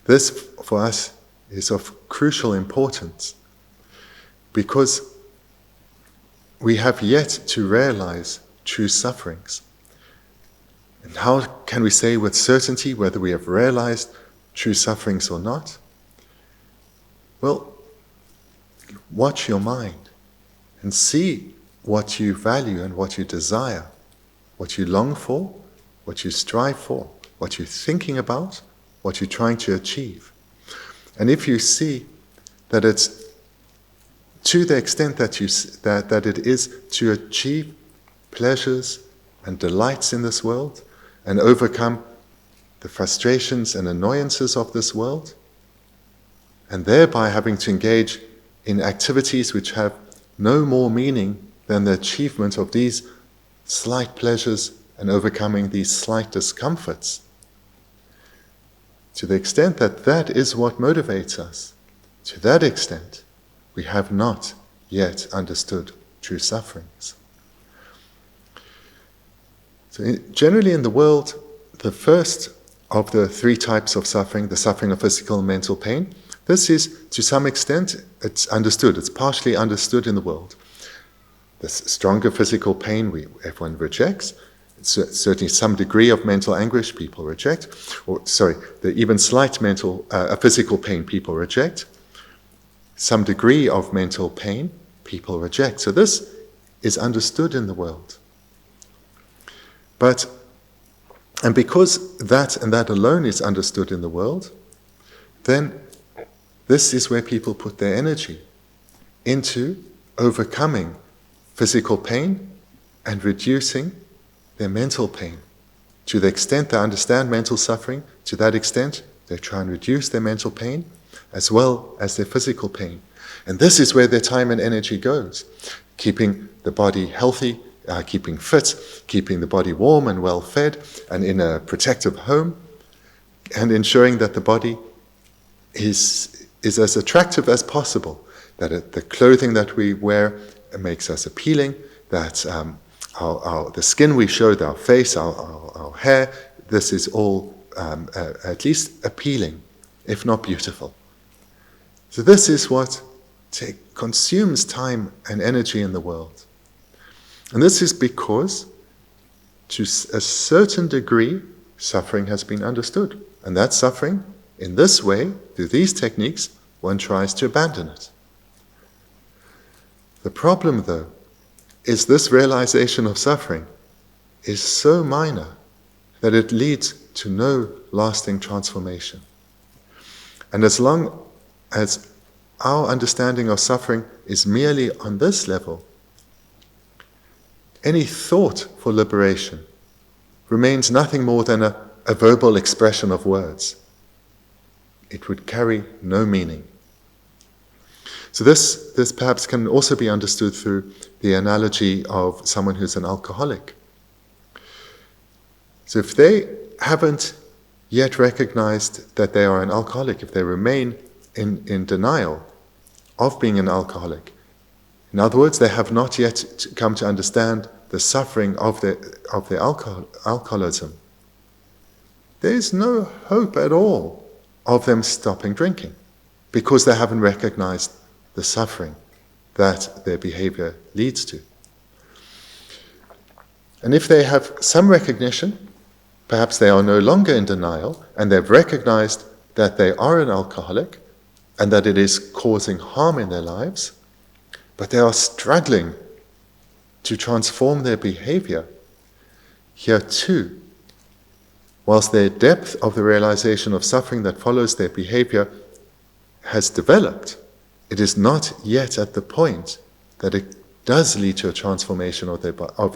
This, for us, is of crucial importance because we have yet to realize true sufferings. And how can we say with certainty whether we have realized true sufferings or not? Well, watch your mind and see what you value and what you desire, what you long for, what you strive for, what you're thinking about, what you're trying to achieve. And if you see that it's to the extent that that it is to achieve pleasures and delights in this world and overcome the frustrations and annoyances of this world, and thereby having to engage in activities which have no more meaning than the achievement of these slight pleasures and overcoming these slight discomforts. To the extent that that is what motivates us, to that extent, we have not yet understood true sufferings. So generally in the world, the first of the three types of suffering, the suffering of physical and mental pain, this is, to some extent, it's understood, it's partially understood in the world. The stronger physical pain everyone rejects. Certainly some degree of mental anguish people reject. The even slight physical pain people reject. Some degree of mental pain people reject. So this is understood in the world. And because that and that alone is understood in the world, then this is where people put their energy into overcoming physical pain and reducing their mental pain. To the extent they understand mental suffering, to that extent they try and reduce their mental pain as well as their physical pain. And this is where their time and energy goes, keeping the body healthy, keeping fit, keeping the body warm and well fed and in a protective home, and ensuring that the body is as attractive as possible, that the clothing that we wear makes us appealing, that the skin we show, our face, our hair, this is all at least appealing, if not beautiful. So this is what consumes time and energy in the world. And this is because, to a certain degree, suffering has been understood. And that suffering, in this way, through these techniques, one tries to abandon it. The problem, though, is this realization of suffering is so minor that it leads to no lasting transformation. And as long as our understanding of suffering is merely on this level, any thought for liberation remains nothing more than a verbal expression of words. It would carry no meaning. So this perhaps can also be understood through the analogy of someone who's an alcoholic. So if they haven't yet recognized that they are an alcoholic, if they remain in denial of being an alcoholic, in other words, they have not yet come to understand the suffering of their alcoholism, there is no hope at all of them stopping drinking, because they haven't recognized the suffering that their behavior leads to. And if they have some recognition, perhaps they are no longer in denial, and they've recognized that they are an alcoholic and that it is causing harm in their lives, but they are struggling to transform their behavior. Here too, whilst their depth of the realization of suffering that follows their behavior has developed, it is not yet at the point that it does lead to a transformation of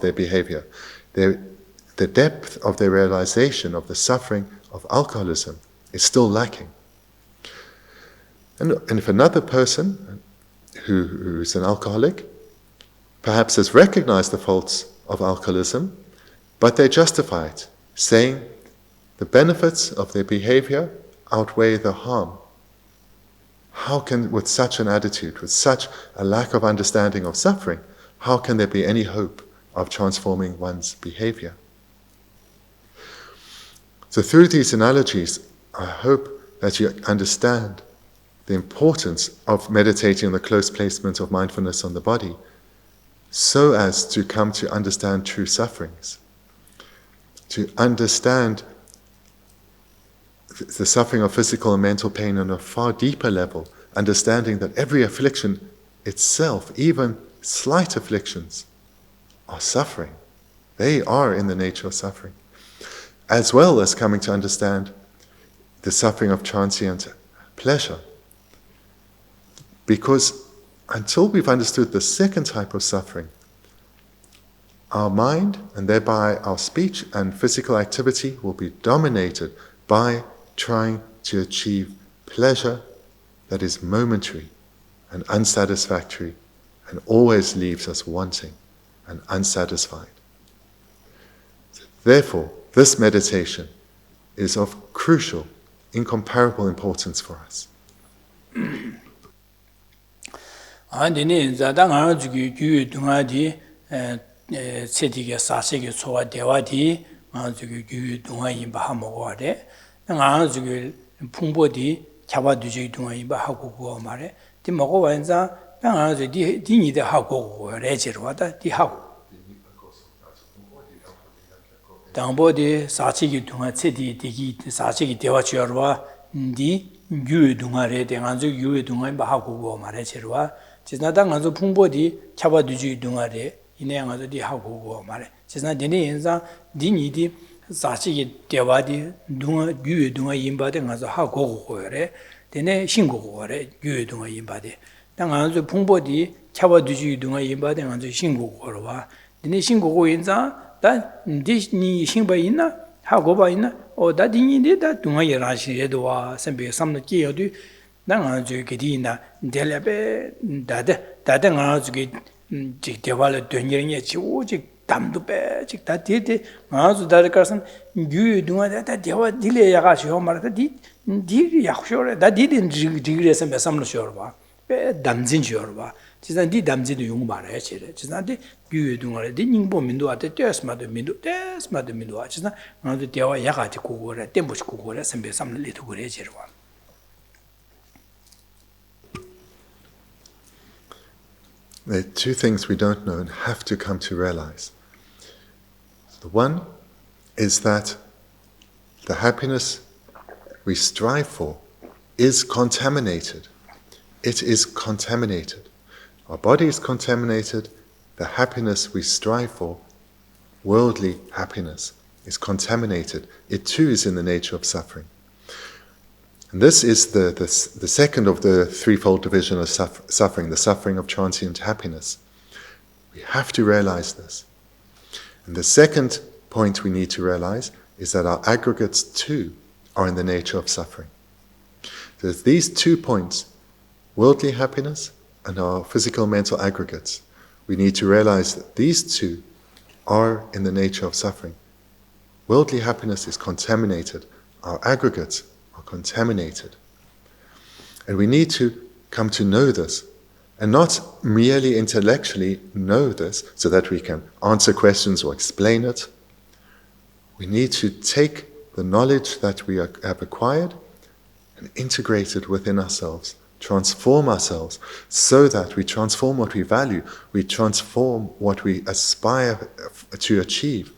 their behavior. The depth of their realization of the suffering of alcoholism is still lacking. And if another person who is an alcoholic perhaps has recognized the faults of alcoholism, but they justify it, saying the benefits of their behavior outweigh the harm. How can, with such an attitude, with such a lack of understanding of suffering, how can there be any hope of transforming one's behavior? So through these analogies, I hope that you understand the importance of meditating on the close placement of mindfulness on the body, so as to come to understand true sufferings, to understand the suffering of physical and mental pain on a far deeper level, understanding that every affliction itself, even slight afflictions, are suffering. They are in the nature of suffering. As well as coming to understand the suffering of transient pleasure. Because until we've understood the second type of suffering, our mind, and thereby our speech and physical activity, will be dominated by trying to achieve pleasure that is momentary and unsatisfactory and always leaves us wanting and unsatisfied. Therefore, this meditation is of crucial, incomparable importance for us. 안디니 자당아 주기 규 동아디 세디게 사세게 소와 대화디 아주기 규 동아이 바하모고래 나 주기 풍보디 잡아두지 동아이 바하고 고 말에 디 먹어 완자 당아주 디니데 하고 레지로다 디 하고 당보디 사치기 동아 세디 디기 사치기 대화 주어와 디 규 동아래 대가주 규 동아이 바하고 고 말에 지로와 지나다 가서 풍보디 잡아두지 동아래 이내 가서 디 하고 말해 지나 되네 인자 디니디 사치기 대화디 동아 규 동아 임바데 가서 하고 고래 되네 신고고래 규 동아 임바데 당 가서 풍보디 잡아두지 동아 임바데 가서 신고고와 되네 신고고 인자 다 디니 신바 있나 하고 봐 있나 다 디니데 다 동아 예라시에도 와 선배 삼는 끼어도 나가 저기디나 델레베 다데 나가 저기 대화를 되냐냐 지오지 담도 빼 직다 디디 나가 다르가선 규동아 다 대화 딜레 야가시오 말다 디 약쇼래 다 디딘 지그레서 메삼로 쇼르바 빼 담진 쇼르바 지난 디 담진도 용 말아야 지래 지난디 규동아래 디 닝보 민도 아테 테스마도 민도 지난 나도 대화 야가지 고고래 템보시 고고래 선배 삼는 리도 그래 지르와 There are two things we don't know and have to come to realize. The one is that the happiness we strive for is contaminated. It is contaminated. Our body is contaminated, the happiness we strive for, worldly happiness, is contaminated. It too is in the nature of suffering. And this is the second of the threefold division of suffering, the suffering of transient happiness. We have to realize this. And the second point we need to realize is that our aggregates too are in the nature of suffering. So it's these 2 points, worldly happiness and our physical mental aggregates. We need to realize that these two are in the nature of suffering. Worldly happiness is contaminated. Our aggregates are contaminated. And we need to come to know this, and not merely intellectually know this so that we can answer questions or explain it. We need to take the knowledge that we have acquired and integrate it within ourselves, transform ourselves so that we transform what we value, we transform what we aspire to achieve,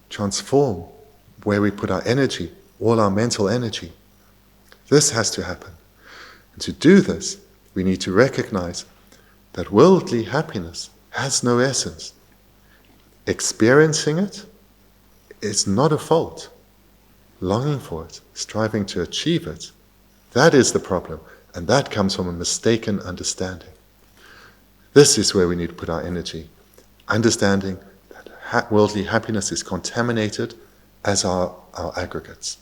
transform where we put our energy, all our mental energy. This has to happen. And to do this, we need to recognize that worldly happiness has no essence. Experiencing it is not a fault. Longing for it, striving to achieve it, that is the problem. And that comes from a mistaken understanding. This is where we need to put our energy. Understanding that worldly happiness is contaminated as are our aggregates.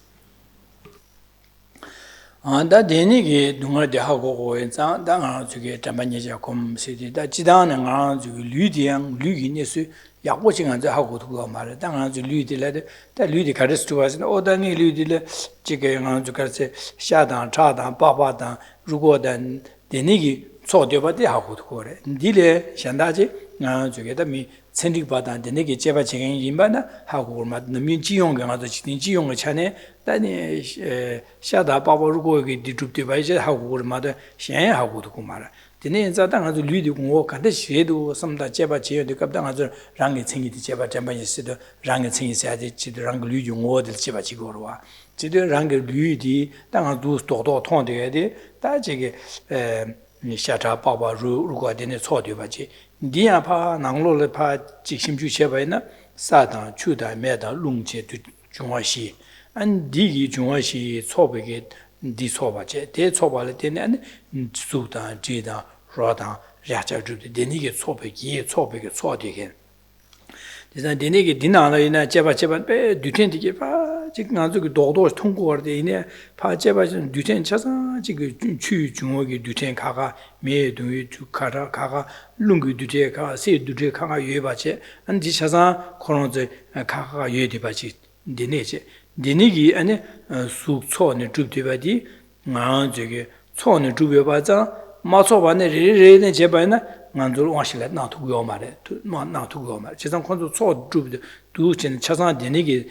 Da deni ge dunga de ha go go en za da nga zu ge ta ma nye ja kom se de da ji da na nga zu lü diang lü gi ne su ya wo jing an za ha go tu go ma le da nga zu lü de le de da lü de ka de stu wa se o da ni lü de le ji ge nga zu ka se sha da cha da ba ba da ru go da deni gi so de ba de ha go tu go re di le shan da ji nga zu ge da mi chen ri ba da deni gi je ba ji gen yin ba na ha go ma na mi ji yong ge nga zu ji ji yong ge cha ne 다니 샤다 바바르고 그 디줍데 바이제 하고 그러마다 셴 하고 듣고 말아. 드네 자당 아주 류디 공고 간데 쉐도 섬다 제바 제여도 갑당 아주 랑게 챙기디 제바 잠바이스도 랑게 챙기셔야지 지도 랑 류디 공고들 제바 지고로 와. 지도 랑게 류디 당아도 도도 통되게 다 저게 샤다 바바루 루고 되네 초도 바지. 니아파 낭로를 파 직심주 제바이나 사다 추다 매다 룽제 중화시 안 디기 중화시 초백에 디 초바제 대 초발에 되는 수다 지다 로다 야자주데 데니게 초백이 초백에 초되게 그래서 데니게 디나라이나 제바 베 뒤텐디게 파 지금 아주 그 도도 통고어데 이네 파 제바 뒤텐 차사 지금 추 중화기 뒤텐 가가 메도이 주카라 가가 룽기 뒤제 가 세두제 가가 예바제 안디 차사 코로제 가가 예디바지 데네제 데니기 안에 숙초는 줍디바디 나 저게 초는 줍여봐자 마초반에 레레네 제바나 만들 와실라 나투고 말에 나투고 말 제상 콘도 초 줍디 두진 차상 데니기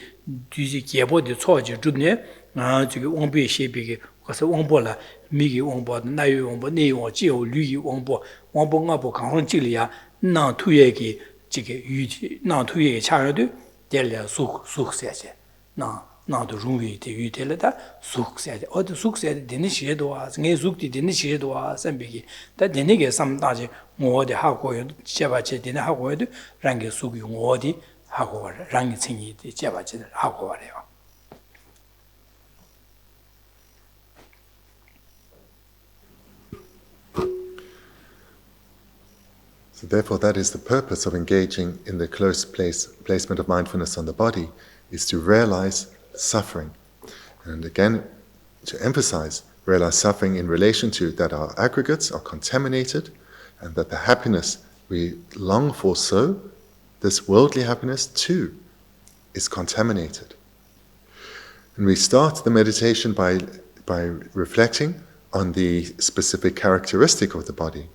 뒤지 개보디 초지 줍네 나 저게 원비 시비게 가서 원보라 미기 원보 나유 원보 내용 지오 류기 원보 원보가보 강원 지리야 나투예기 저게 유지 나투예 차여도 될려 숙세제 나도 rum이 되게 될다 숙세제 어디 숙세제 되는 시에도 와 내 숙디 되는 시에도 와 선비기 다 되는게 삼다지 어디 하고요 제바체 되는 하고요 랑게 숙이 어디 하고 랑게 챙이 제바체 하고 와래요. So therefore that is the purpose of engaging in the close placement of mindfulness on the body, is to realize suffering. And again, to emphasize, realize suffering in relation to that our aggregates are contaminated and that the happiness we long for so, this worldly happiness too, is contaminated. And we start the meditation by reflecting on the specific characteristic of the body.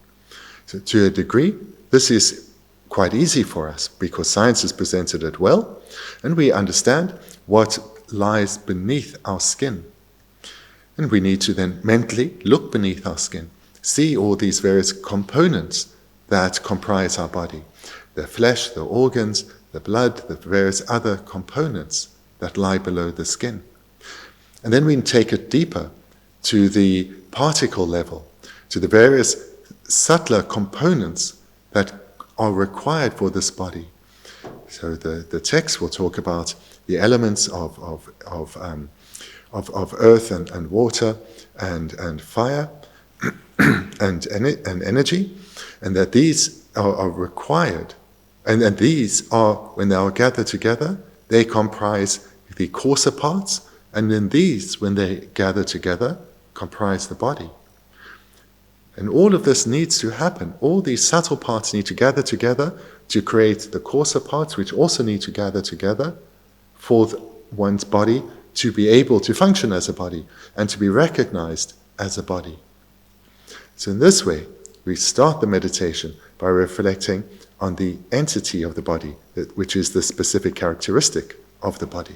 So to a degree, this is quite easy for us because science has presented it well and we understand what lies beneath our skin. And we need to then mentally look beneath our skin, see all these various components that comprise our body, the flesh, the organs, the blood, the various other components that lie below the skin. And then we take it deeper to the particle level, to the various subtler components that are required for this body. So the text will talk about the elements of earth and water and fire and energy, and that these are required. And these are, when they are gathered together, they comprise the coarser parts, and then these, when they gather together, comprise the body. And all of this needs to happen. All these subtle parts need to gather together to create the coarser parts, which also need to gather together for one's body to be able to function as a body and to be recognized as a body. So in this way, we start the meditation by reflecting on the entity of the body, which is the specific characteristic of the body.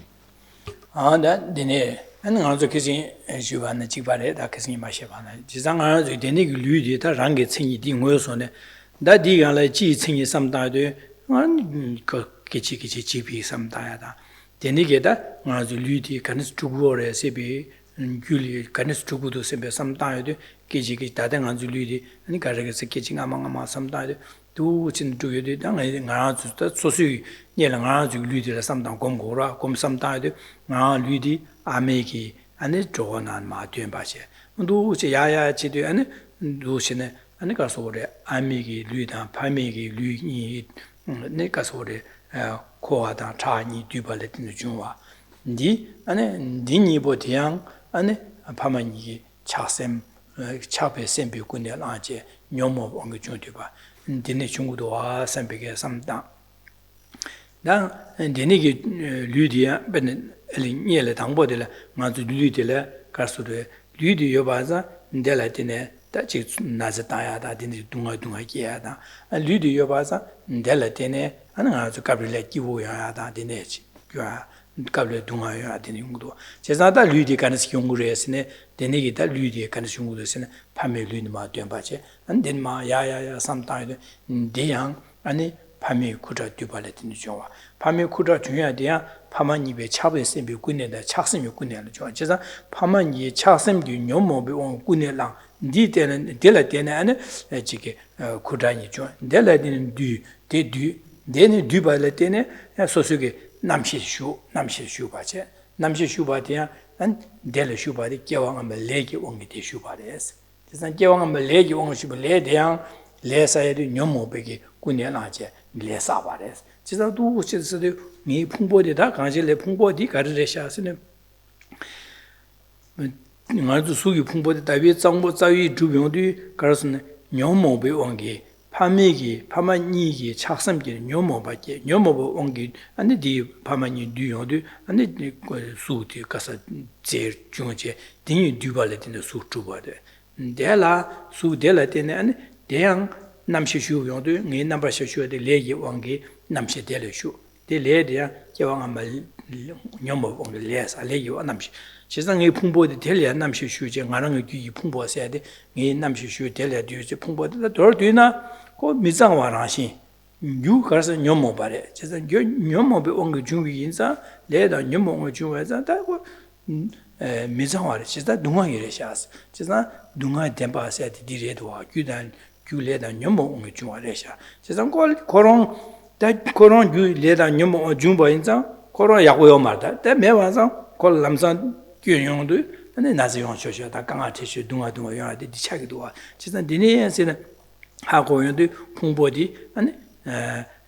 Gyuli kanis chugudu sembe samtayo keji ki dadang anzu ludi ani karagase keji ngama samtayo du chin du yode dang nga zu ta sosu nyela nga zu ludi la samtang gomgora gom samtayo nga ludi ameki ani jonan ma tyen ba che du che ya che de ani du shine ani ka so re ameki luda phameki lu ne ka so re ko ada cha ni du ba le tin junwa di ani di ni bo tiang ane 파만이 차셈 차베 셈비 군에 나제 녀모 온게 중도바 디네 중국도 와 셈비게 삼다 난 디네기 류디야 베는 엘니엘에 당보들라 마주 류디래 가서도 류디 여바자 델라티네 다지 나자다야다 디네 둥아기야다 류디 여바자 델라티네 아나 아주 가브릴레 기고야다 디네지 그 kabla dunga yo adini ngdo chezada ludi kanas kyungure sine denegi da ludi kanas kyungure sine phame ludi ma tyenba che anden ma ya samtai de yang ani phame kuda dyubale tin jowa phame kuda juya de ya phamani be chabe sembe kunne da chaksim kunne la jo cheza phamani chaksim gi nyomo be on kunne la ndi tenen dela tenen ani jike kuda ni jo dela din du dene dubale tenen sosuge 남시 슈바체 남시 슈바디야 안 델레 슈바디 개왕은 레기 옹게 데 슈바데스 그래서 개왕은 레기 옹 슈바 레대양 레사에도 녀모베기 군내나제 레사바데스 지도 우치스도 니 풍보데다 강실레 풍보디 가르레샤스네 말도 수기 풍보데 다비 정보 자위 주병도 가르스네 녀모베 옹게 파미기 파마니기 착삼기 녀모바게 녀모보 온기 아니 디 파마니 뒤요도 아니 수티 가서 제일 중요제 딩이 뒤발레데 수주바데 데라 수델레데네 아니 대양 남시슈요도 네 남바시슈데 레기 온기 남시델레슈 데레데야 개왕한말 녀모 온기 레사 레기 남시 세상에 풍보데 델레 남시슈제 가능의 뒤 풍보서야 돼. 네 남시슈 델레 뒤에 풍보데 더 뒤나 고 미장와라시 유 가서 녀모 바래 제가 녀모베 온거 중위 인사 레다 녀모가 중위에서 다고 미장와래 제가 동화이래샤스 제가 동화 템바세 디레도 규단 규레다 녀모 온거 중화래샤 제가 코론 유 레다 녀모 중바 인자 코론 야고요 말다 때 매와서 콜 남산 gyönyongdu ane nazi yong shosho da kanga tesho dunga yong de dichagido wa chisan dine sene ha goyondu pungbodi ane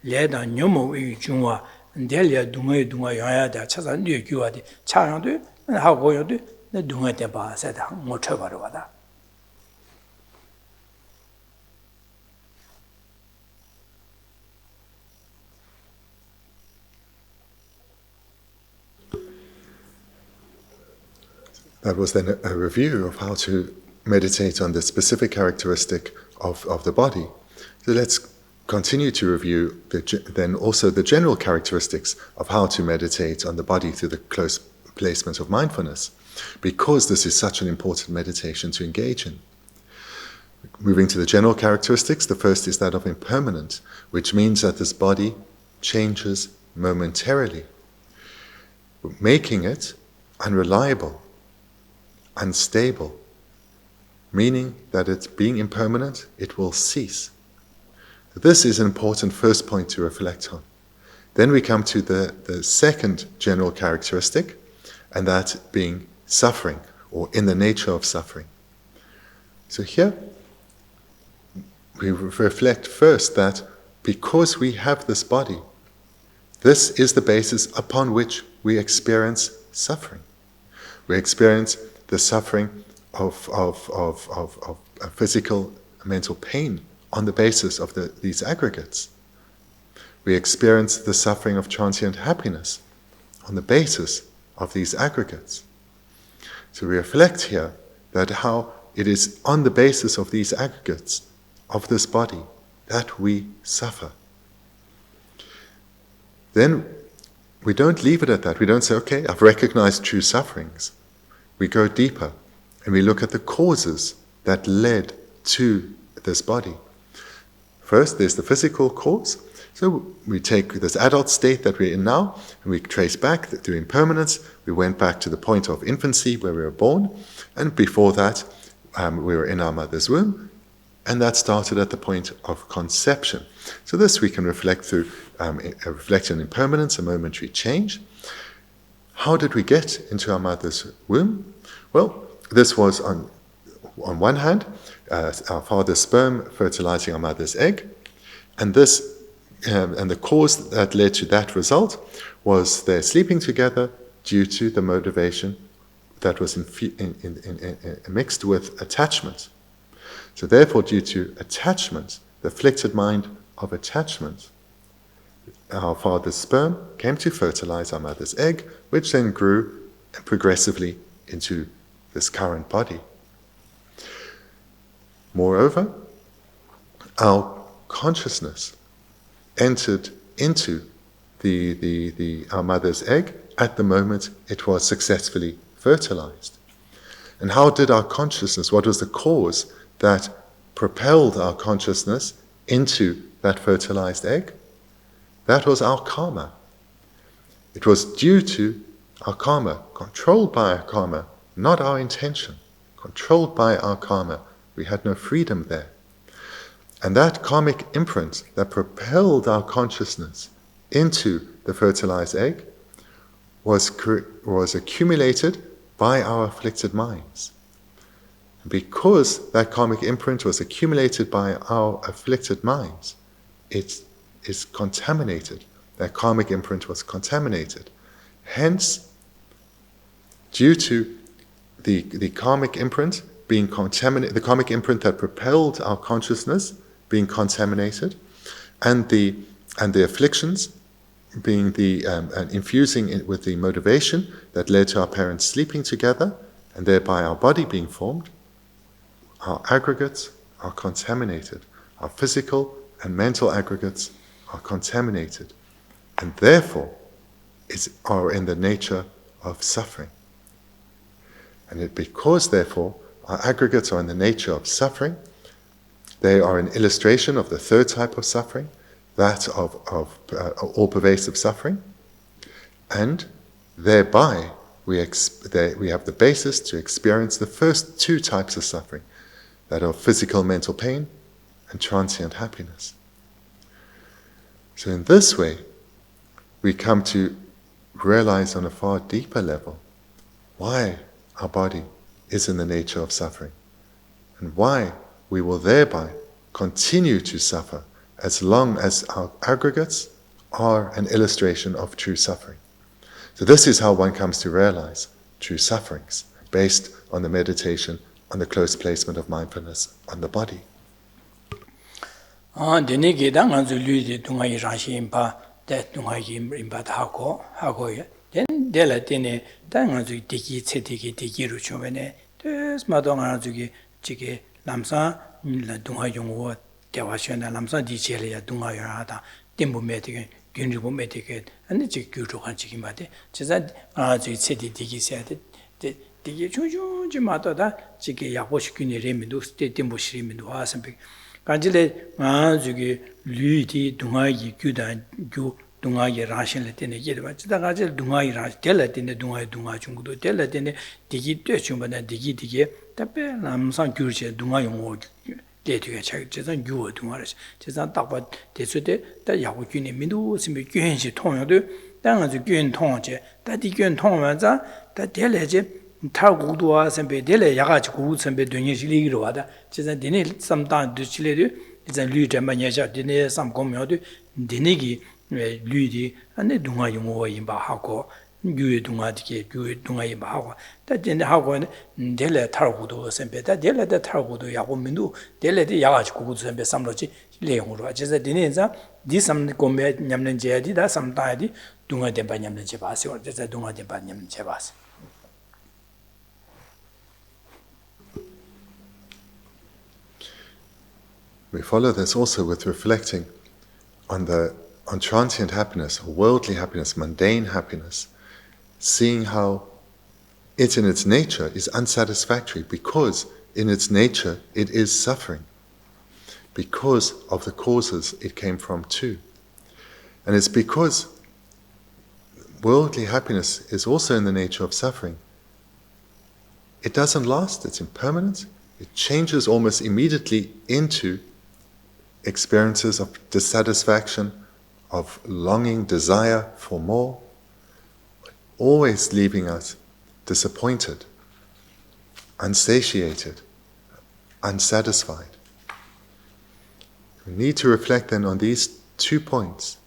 le da nyomo wi jungwa ndelya dunga yong ya da chasan de gywa de chayongdu ha goyondu ne dunga de ba sa da mo chobaro wa da That was then a review of how to meditate on the specific characteristic of the body. So let's continue to review then also the general characteristics of how to meditate on the body through the close placement of mindfulness, because this is such an important meditation to engage in. Moving to the general characteristics, the first is that of impermanent, which means that this body changes momentarily, making it unreliable, unstable, meaning that it's being impermanent, it will cease. This is an important first point to reflect on. Then we come to the second general characteristic, and that being suffering, or in the nature of suffering. So here, we reflect first that because we have this body, this is the basis upon which we experience suffering. We experience the suffering of physical and mental pain on the basis of these aggregates. We experience the suffering of transient happiness on the basis of these aggregates. So we reflect here that how it is on the basis of these aggregates of this body that we suffer. Then we don't leave it at that. We don't say, okay, I've recognized true sufferings. We go deeper and we look at the causes that led to this body. First, there's the physical cause. So we take this adult state that we're in now, and we trace back through impermanence. We went back to the point of infancy where we were born, and before that, we were in our mother's womb, and that started at the point of conception. So this we can reflect through a reflection on impermanence, a momentary change. How did we get into our mother's womb? Well, this was on one hand, our father's sperm fertilizing our mother's egg, and this and the cause that led to that result was their sleeping together due to the motivation that was mixed with attachment. So therefore, due to attachment, the afflicted mind of attachment, our father's sperm came to fertilize our mother's egg, which then grew progressively into this current body. Moreover, our consciousness entered into our mother's egg at the moment it was successfully fertilized. And how did our consciousness, what was the cause that propelled our consciousness into that fertilized egg? That was our karma. It was due to our karma, controlled by our karma, not our intention, controlled by our karma. We had no freedom there. And that karmic imprint that propelled our consciousness into the fertilized egg was accumulated by our afflicted minds. Because that karmic imprint was accumulated by our afflicted minds, it is contaminated. That karmic imprint was contaminated. Hence, due to the karmic imprint being contaminated, the karmic imprint that propelled our consciousness being contaminated, and the afflictions being and infusing it with the motivation that led to our parents sleeping together, and thereby our body being formed, our aggregates are contaminated. Our physical and mental aggregates are contaminated, and therefore are in the nature of suffering. And because, therefore, our aggregates are in the nature of suffering, they are an illustration of the third type of suffering, that of all-pervasive suffering, and thereby we have the basis to experience the first two types of suffering, that of physical mental pain and transient happiness. So in this way, we come to realize on a far deeper level why our body is in the nature of suffering, and why we will thereby continue to suffer as long as our aggregates are an illustration of true suffering. So this is how one comes to realize true sufferings, based on the meditation on the close placement of mindfulness on the body. 동아의 라신을 때네 예르바 지다가질 동아의 라신 텔라데네 동아의 동아 중국도 텔라데네 디기 떼주면은 디기 답에 남산 규르제 동아 용어 대두가 책 제선 유어 동아를 제선 딱봐 대수대 다 야고 균이 민도 심비 균시 통용도 당아주 균 통제 다디 균 통면자 다 대래제 타고도와 선배 대래 야가지 고 선배 되니시리기로 와다 제선 디네 삼단 두치레도 이제 류점만야자 디네 삼공묘도 디네기 류디 안에 동아 용어 임바하고 유의 동아디게 유의 동아이 마하고 다진데 하고는 델레 타고도 선배다 델레다 타고도 야고 민도 델레디 야가지 고고 선배 삼로지 레용으로 아제자 디네자 디삼 고메 냠는 제야디다 삼다디 동아데 바냠는 제바시 어제자 동아데 바냠는 제바시 We follow this also with reflecting on transient happiness, worldly happiness, mundane happiness, seeing how it in its nature is unsatisfactory because in its nature it is suffering, because of the causes it came from too. And it's because worldly happiness is also in the nature of suffering. It doesn't last, it's impermanent, it changes almost immediately into experiences of dissatisfaction, of longing, desire for more, always leaving us disappointed, unsatiated, unsatisfied. We need to reflect then on these 2 points,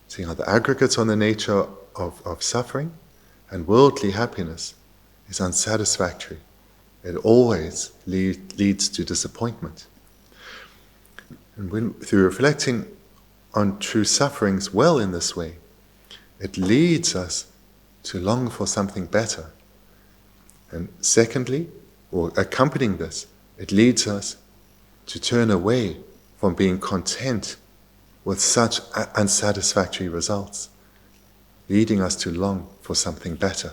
seeing how the aggregates on the nature of suffering and worldly happiness is unsatisfactory. It always leads to disappointment. And through reflecting on true sufferings well in this way, it leads us to long for something better. And secondly, or accompanying this, it leads us to turn away from being content with such unsatisfactory results, leading us to long for something better.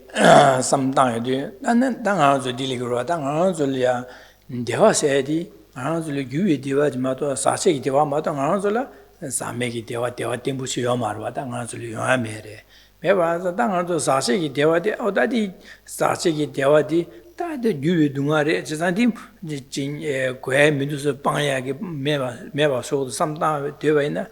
Samdang dan dang diligro dang zulia dewa sedi zul gyue dewa mato sase dewa mato zula samegi dewa tembu shiyo marwa dang zul yo mere meba dang zo sase dewa de odadi sase dewa di da de gyue dungare jandi jin gwe minus pangya ge meba so samdang dewa ina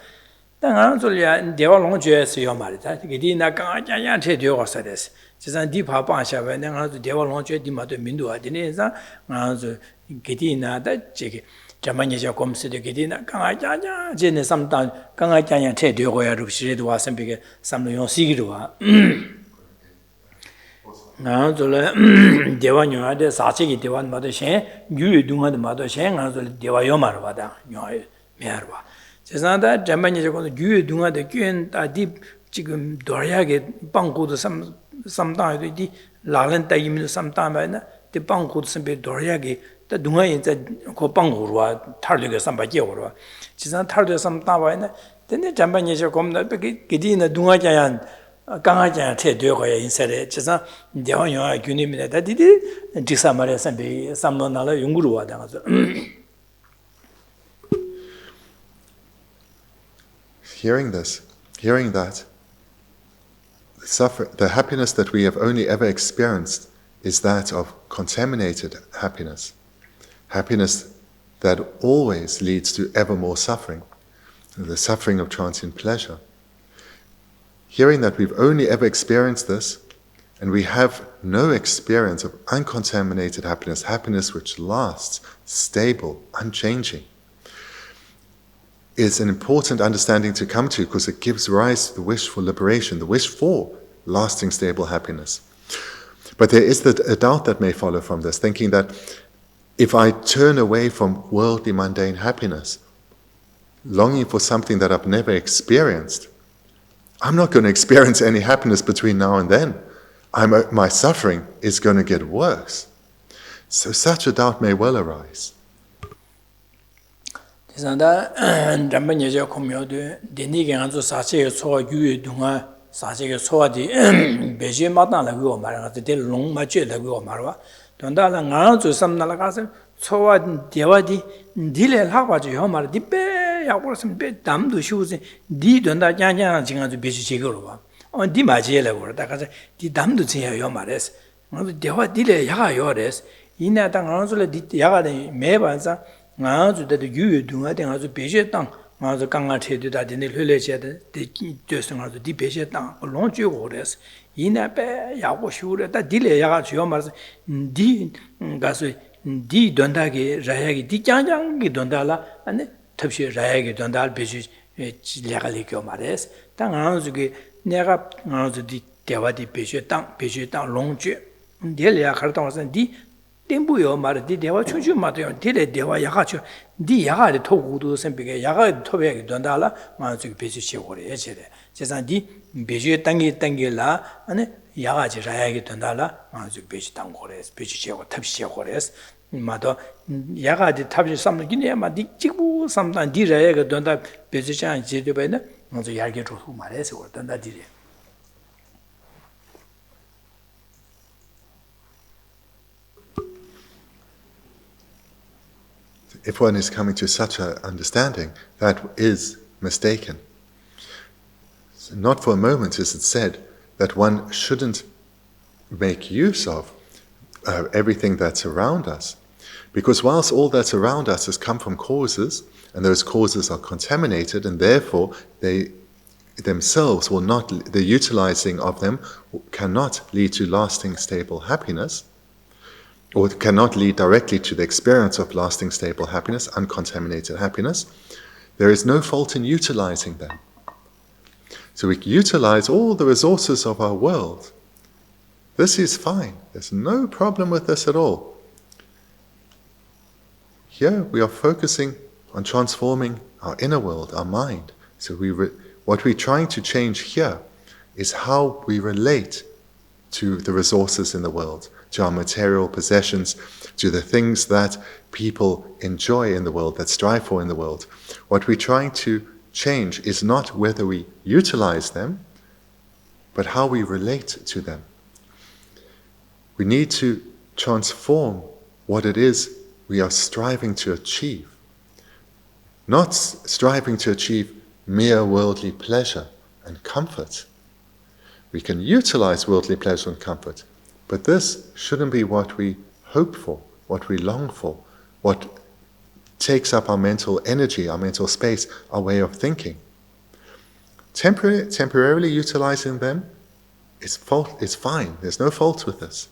dang zulia dewa longjue shiyo marita gidi na ga ja che dewa sades 지산 디파 빠샤베 내가 대화론체 디마도 민도아 디네자 나저 게디나다 제게 자만이자 검스데 게디나 강아자자 제네 삼다 강아자냐 태되고야 룹시레도 와선비게 삼노용 시기로와 나저래 대화녀한테 사체기 대화마도 셴 유유둥한테 마도 셴 나저 대화요 말바다 녀 메르바 지산다 자만이자 그 유유둥한테 꾼다디 지금 도야게 방고도 samdang di lalan tayim samdang the bangku sembe dorya the dunga yin ko bangurwa tarle ge samba ge urwa jisan tarle samdang ba na den jamban ye je kom na ge di na dunga jayan kanga jayan the de go ya yin sare jisan dewa yo gyuni mi da di disa mare sembe samno na la yungurwa da ga hearing that the happiness that we have only ever experienced is that of contaminated happiness. Happiness that always leads to ever more suffering, the suffering of transient pleasure. Hearing that we've only ever experienced this, and we have no experience of uncontaminated happiness, happiness which lasts, stable, unchanging, is an important understanding to come to because it gives rise to the wish for liberation, the wish for lasting, stable happiness. But there is a doubt that may follow from this, thinking that if I turn away from worldly, mundane happiness, longing for something that I've never experienced, I'm not going to experience any happiness between now and then. My suffering is going to get worse. So such a doubt may well arise. 지산다 잠번 예제 공묘도 데니게 안조 사체 소 유의 동아 사체의 소화디 베제 마다라고 말하는데 델롱 맞게라고 말와 돈다라 안조 삼나라 가서 소화 대화디 딜에 하고지 요 말 디베 야고르스 베 담도 쉬우지 디 돈다 짱짱 지가도 베지 제거로 봐. 디 맞게라고 그러다 가서 디 담도 제요 요 말에서 ngāzu dewa dile yaga yores ina ta ngāzu le yaga de mebansa ngāzu de yu dunga de ngāzu beje tang ngāzu kanga chedu da de lele che de de ngāzu di beje tang long ju gores ina be yago shure da dile yaga jo mars di gasu di don다게 ra야기 di 짱짱기 don다라 아니 탑시 ra야기 don달 beje legali kyo mares ta ngāzu ge 내가 ngāzu di 대화디 beje tang long ju 딜야 가르다 와서 디 템부요 말 디 대화 추주 마도요 딜에 대화 야가죠 디 야가리 토구도 선비게 야가 토베게 된다라 마주 베지 시고래 예체래 제산 디 베지 당길라 아니 야가지 라야게 된다라 마주 베지 당고래 베지 시고 탑시 시고래 마도 야가디 탑시 삼기네 마디 찍부 삼단 디 라야게 된다 베지 장 제도베네 마주 야게 주고 말해서 된다 디래 If one is coming to such an understanding, that is mistaken. So not for a moment is it said that one shouldn't make use of everything that's around us. Because whilst all that's around us has come from causes, and those causes are contaminated, and therefore they themselves will not, the utilizing of them cannot lead to lasting, stable happiness, or cannot lead directly to the experience of lasting, stable happiness, uncontaminated happiness, there is no fault in utilizing them. So we utilize all the resources of our world. This is fine. There's no problem with this at all. Here we are focusing on transforming our inner world, our mind. So what we're trying to change here is how we relate to the resources in the world, to our material possessions, to the things that people enjoy in the world, that strive for in the world. What we're trying to change is not whether we utilize them, but how we relate to them. We need to transform what it is we are striving to achieve. Not striving to achieve mere worldly pleasure and comfort. We can utilize worldly pleasure and comfort, but this shouldn't be what we hope for, what we long for, what takes up our mental energy, our mental space, our way of thinking. Temporarily utilizing them is fine, there's no fault with this.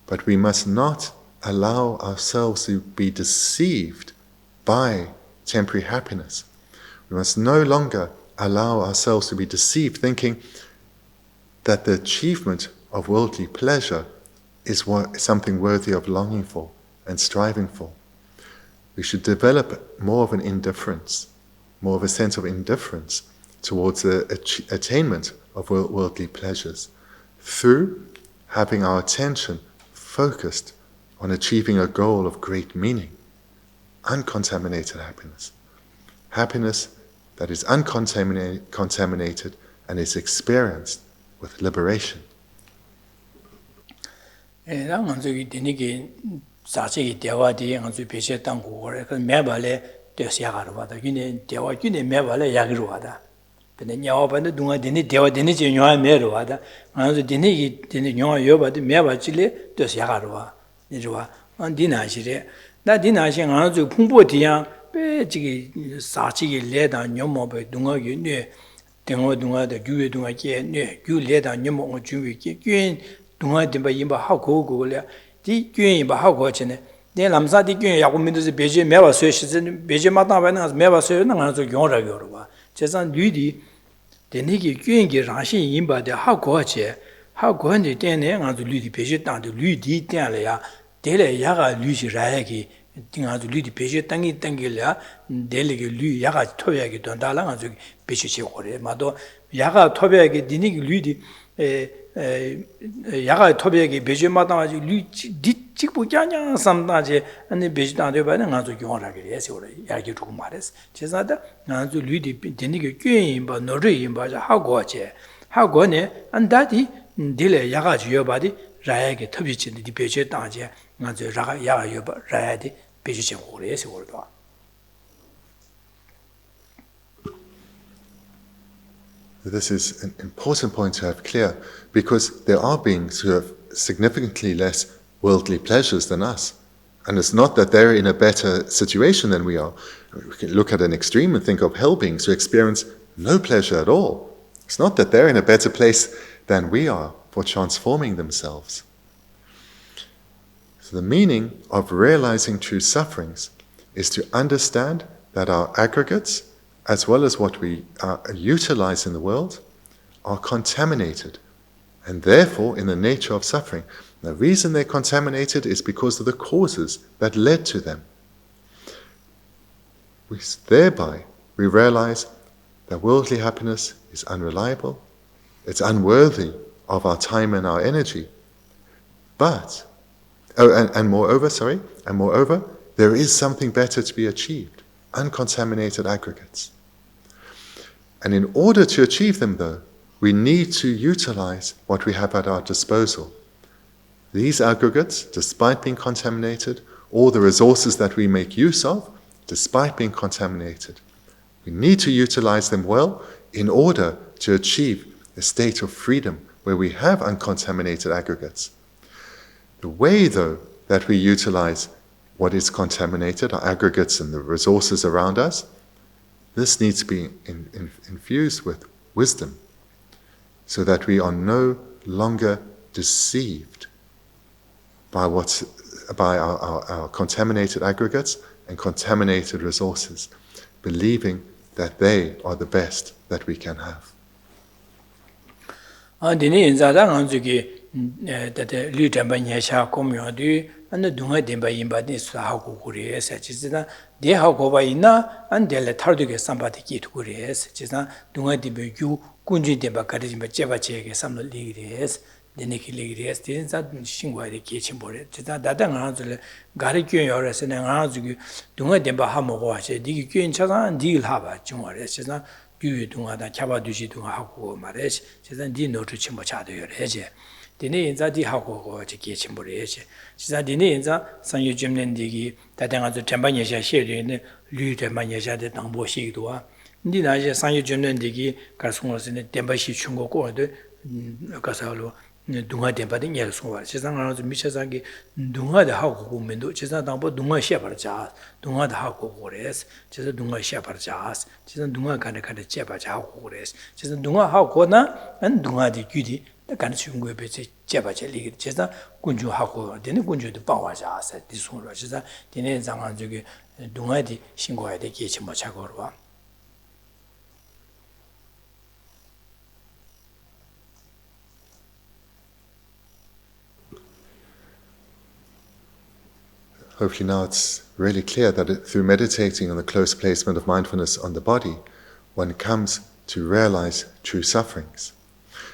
But we must not allow ourselves to be deceived by temporary happiness. We must no longer allow ourselves to be deceived thinking that the achievement of worldly pleasure is something worthy of longing for and striving for. We should develop more of an indifference, more of a sense of indifference towards the attainment of worldly pleasures through having our attention focused on achieving a goal of great meaning, uncontaminated happiness. Happiness that is uncontaminated and is experienced with liberation. Dunga dunga da gyue dunga ke ne gyu le da nymo ngo juwe ke gyuen dunga dimba yimba ha go go le di gyuen yimba ha go chene de lamsa di gyuen ya go min de beje me ba sue shi beje ma da ba na me ba sue na nga zo gyon ra gyo ba che san lü di de ni ge gyuen ge ran shi yimba de ha go che ha go ni de ne nga zo lü di beje da de lü di tian le ya de le ya ga lü shi ra ya ge 딩아도 리디 베제 땅이 땅길이야 델리게 류 야가 토베하게 된다라 가지고 베시치 고래 마도 야가 토베하게 디니 리디 야가 토베하게 베제마다 가지고 류 찍고 짱짱 삼다제 아니 베지다 되바는 가지고 경험하게 해서 그래 야기 두고 말했어 제사다 가지고 리디 디니게 꾀인 바 너르인 바 하고제 하고네 안다디 딜에 야가 주여바디 라야게 터비치니 디 베제 땅제 가지고 야가 여바 라야디 베지치 고래서 그러다. This is an important point to have clear, because there are beings who have significantly less worldly pleasures than us. And it's not that they're in a better situation than we are. We can look at an extreme and think of hell beings who experience no pleasure at all. It's not that they're in a better place than we are for transforming themselves. So the meaning of realizing true sufferings is to understand that our aggregates, as well as what we utilize in the world, are contaminated, and therefore in the nature of suffering. The reason they're contaminated is because of the causes that led to them. Thereby, we realize that worldly happiness is unreliable, it's unworthy of our time and our energy. But, moreover, there is something better to be achieved, uncontaminated aggregates. And in order to achieve them, though, we need to utilize what we have at our disposal. These aggregates, despite being contaminated, or the resources that we make use of, despite being contaminated, we need to utilize them well in order to achieve a state of freedom where we have uncontaminated aggregates. The way, though, that we utilize what is contaminated, our aggregates and the resources around us, this needs to be infused with wisdom, so that we are no longer deceived by our contaminated aggregates and contaminated resources, believing that they are the best that we can have. And the Dunga Dimba Imbadis Haku Kuries, Chisna, De Hakovaina, and Dele Tarduga Sambati Kit Kuries, Chisna, Dunga Dimba, Kunji Dimba Karizma Chevache, some Ligres, the Niki Ligres, didn't that Shingwa the kitchen board, China, Dadan, Gariki Yoris and Anzu, Dunga Dimba Hamowache, Digi in Chazan, and Deal Hava, Jumores, Chisna, you Dunga, Chava Dushi Dunga Haku, Mares, Chisna, Dino to Chimachado, your edge. Dine inza di hako che ke chimbore che sisa dine inza sanyu jimnen digi tatanga zo tembanya sha shede ne lu tembanya sha de dangbo shi do ndi na je sanyu jimnen digi karsungo sene temba shi chungo ko de kasalo dunga temba de nyel sunwa sisa ngana zo micha sangi dunga de hako ko mendo sisa dangbo dunga sha par ja dunga de hako ko res sisa dunga sha par ja sisa dunga kana kana che pa ja ko res sisa dunga hako na an dunga de gyudi 간중국에 배치 제바젤리 제가 군주하고 되는 군주도 방화자서 디송으로 제가 되는 상황 저기 동아디 신고해야 되게 뭐 작업으로 봐. Hopefully now it's really clear that through meditating on the close placement of mindfulness on the body, one comes to realize true sufferings.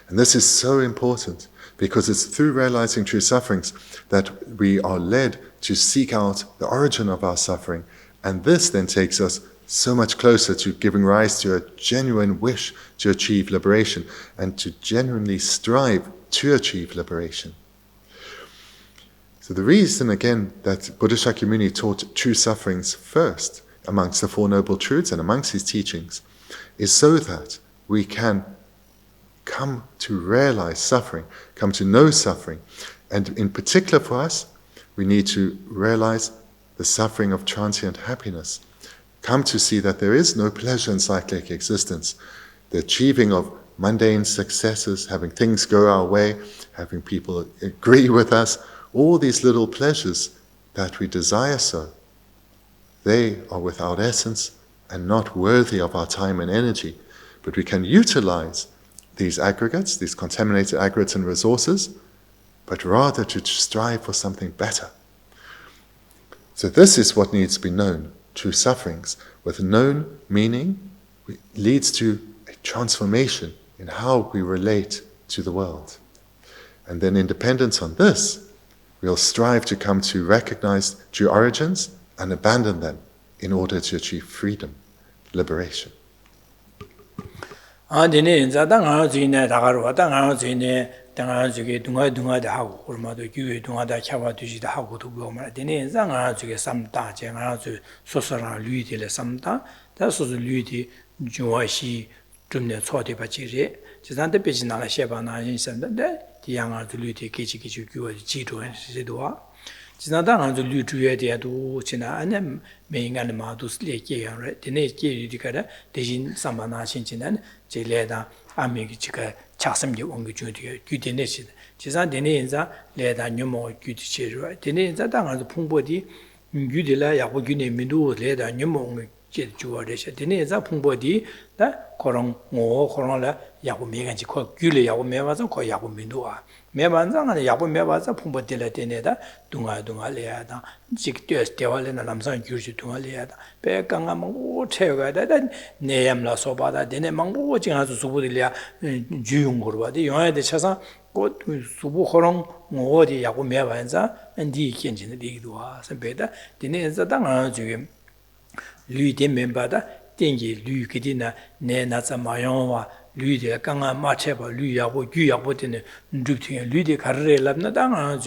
And this is so important because it's through realizing true sufferings that we are led to seek out the origin of our suffering. And this then takes us so much closer to giving rise to a genuine wish to achieve liberation and to genuinely strive to achieve liberation. So the reason, again, that Buddha Shakyamuni taught true sufferings first amongst the Four Noble Truths and amongst his teachings is so that we can come to realize suffering, come to know suffering. And in particular for us, we need to realize the suffering of transient happiness. Come to see that there is no pleasure in cyclic existence. The achieving of mundane successes, having things go our way, having people agree with us, all these little pleasures that we desire so, they are without essence and not worthy of our time and energy. But we can utilize these aggregates, these contaminated aggregates and resources, but rather to strive for something better. So this is what needs to be known, true sufferings. With known meaning, it leads to a transformation in how we relate to the world. And then in dependence on this, we'll strive to come to recognize true origins and abandon them in order to achieve freedom, liberation. dine zadang ang zine dagarwa dang ang zine dang ang zuge dunga de hago kurmado gyue dunga da chawa duji da hago to go ma dine zang ang zuge samda je ang zu sosara lui de le samda da so lui de juwa shi jumne chode ba ji re jizan de beji na la sheba na yin san de Tianga to Luti Kichi Chito and Sidua. Chinadang to Lutu to China and then Maying Animatus Lake, the next year Dejin Samana Shinchinan, Jeleda, Amigica, Chasam Yongi Junior, Gudination. Chisan Deneza, Leda Numo, Gudichera, Deneza Dang the Pumbodi, Gudilla, Yagune Mindu, Leda Numo. Juarez, Deneza Pumbodi, the Corong, Corolla, Yakumegan, Guli Yakumevas, or Yakumindua. Mevanzang and Yakumevas, Pumbodilla Teneda, Dunga Leada, Jictus, Deval and Lamsan, Juju Leada, Pekangam, Tega, then Neam La Sobada, Denemang, watching as Subudia, Jungurwa, the United Chasa, go to Subu Horong, Modi Yakumevanza, and the Kenjin the Dua, and better, Deneza Danga. Lui de membada, Dengi, Lu Kidina, Nenasa Mayonwa, Lui de Ganga Macheba, Lu Yabu, Guyabutin, Dutin, Lu de Carre Labnadang,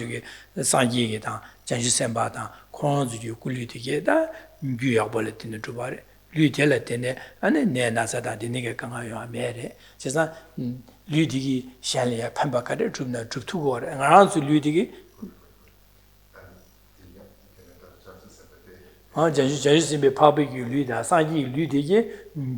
Sanji, Janjisembata, Konzu, Guliti, Guyaboletin, Tubare, Lu de Latine, and Nenasa, the nigger Ganga Mere, Cesa, Ludigi, Shalia, Pambacade, Trubna, Trubtuor, and around to Ludigi. Just be public leader, Sanji Ludige,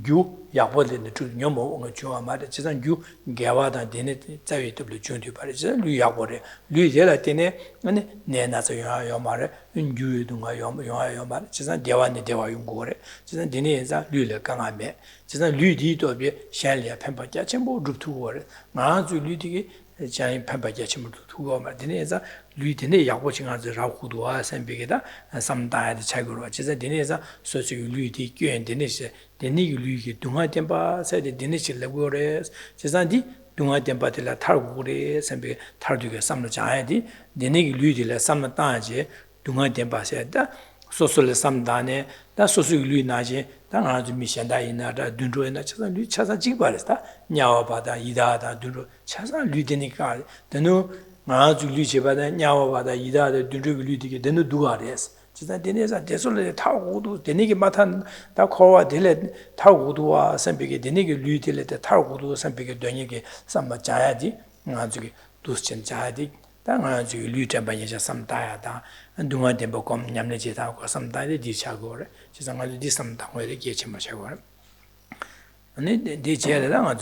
you Yabolin the two Yomo on a Joa Madages and you Gyälwa Dinet, Tavitably Junti Paris, Luyabore, Ludella Tene, and Nenasa Yomare, and you Dunga Yomar, Chisan Devani Deva Yungore, Chisan Dineza, Lula Kangame, Chisan Ludi to be Shalia Pempa Jachimbo, Drup to Word, Mazu Ludige. Giant Pampa Yachim to Dineza, Lutine, watching as the Rakuduas and Begeda, and some died Chagura, Dineza, so Ludi, and Denise, the Niglu, Dunga Tempa, said the Denise Labores, Cesandi, Dunga Tempa de la Targures, and be Tarduga, some Jayadi, the Niglu, la Samataje, Dunga Tempa said that. Social some dane, that social lunaje, Dana Mishanda in Dundro and Chasa Jibarista, Nyawabada, Ida, Dundro, Chasa Ludinica, the no Mazu Lucibada, Nyawabada, Ida, the Dundro Ludic, the no Duares. Chisa Denesa, desolate Taudu, the Nigi Matan, the Koa Dilet, Taudua, Sampig, the Nigi Ludilet, the Taudu, Sampig, Donigi, some Jayadi, Nazuki, Duschen Jayadi. Tanga to Lutabaya some diada, and do not become Yamnejita or some died Dichagore, she's only some time where they get him much. And then they tell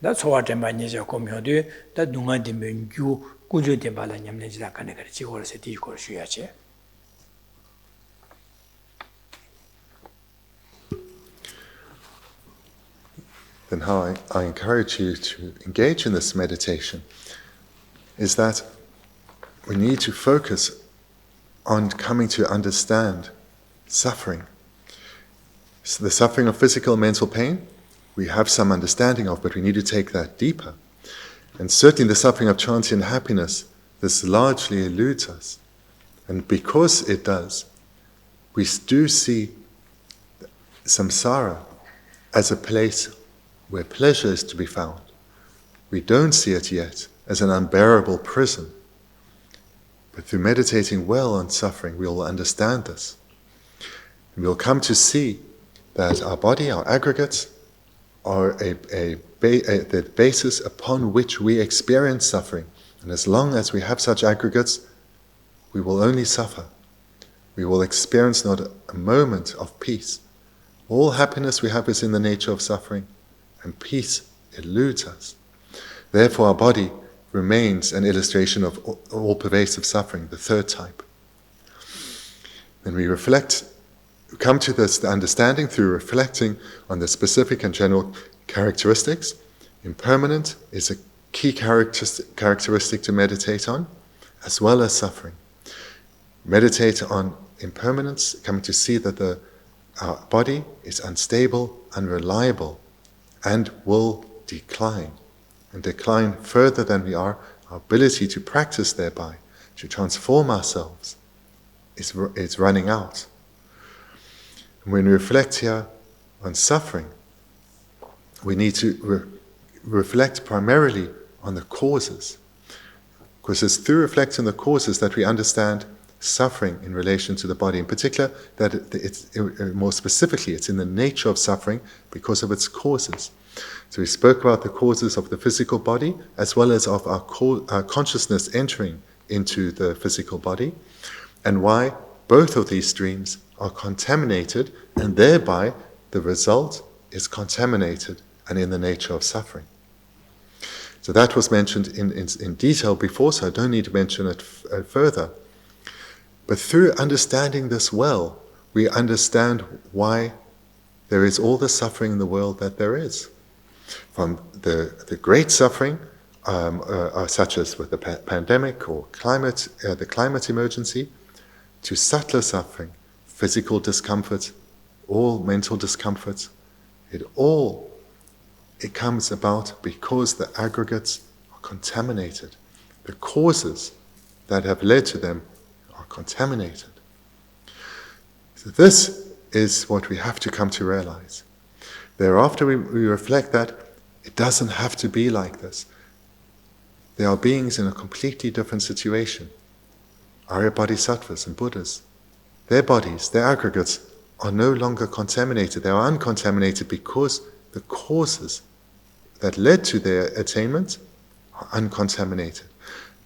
that's what Yamanja come here, that do not demand you, good you debala Yamnejita Kanakachi or City or Shuache. Then how I encourage you to engage in this meditation is that we need to focus on coming to understand suffering. So the suffering of physical and mental pain, we have some understanding of, but we need to take that deeper. And certainly the suffering of transient happiness, this largely eludes us. And because it does, we do see samsara as a place where pleasure is to be found. We don't see it yet as an unbearable prison. But through meditating well on suffering, we will understand this. And we'll come to see that our body, our aggregates, are the basis upon which we experience suffering. And as long as we have such aggregates, we will only suffer. We will experience not a moment of peace. All happiness we have is in the nature of suffering, and peace eludes us. Therefore, our body remains an illustration of all-pervasive suffering, the third type. Then we reflect, come to this understanding through reflecting on the specific and general characteristics. Impermanent is a key characteristic to meditate on, as well as suffering. Meditate on impermanence, coming to see that our body is unstable, unreliable, and will decline. And decline further than we are, our ability to practice thereby, to transform ourselves, is running out. And when we reflect here on suffering, we need to reflect primarily on the causes. Because it's through reflecting on the causes that we understand suffering in relation to the body. In particular, more specifically, it's in the nature of suffering because of its causes. So we spoke about the causes of the physical body as well as of our consciousness entering into the physical body, and why both of these streams are contaminated, and thereby the result is contaminated and in the nature of suffering. So that was mentioned in detail before, so I don't need to mention it further. But through understanding this well, we understand why there is all the suffering in the world that there is. From the great suffering, such as with the pandemic or the climate emergency, to subtler suffering, physical discomfort, all mental discomfort. It comes about because the aggregates are contaminated. The causes that have led to them are contaminated. So this is what we have to come to realize. Thereafter we reflect that it doesn't have to be like this. There are beings in a completely different situation. Arya Bodhisattvas and Buddhas. Their bodies, their aggregates, are no longer contaminated. They are uncontaminated because the causes that led to their attainment are uncontaminated.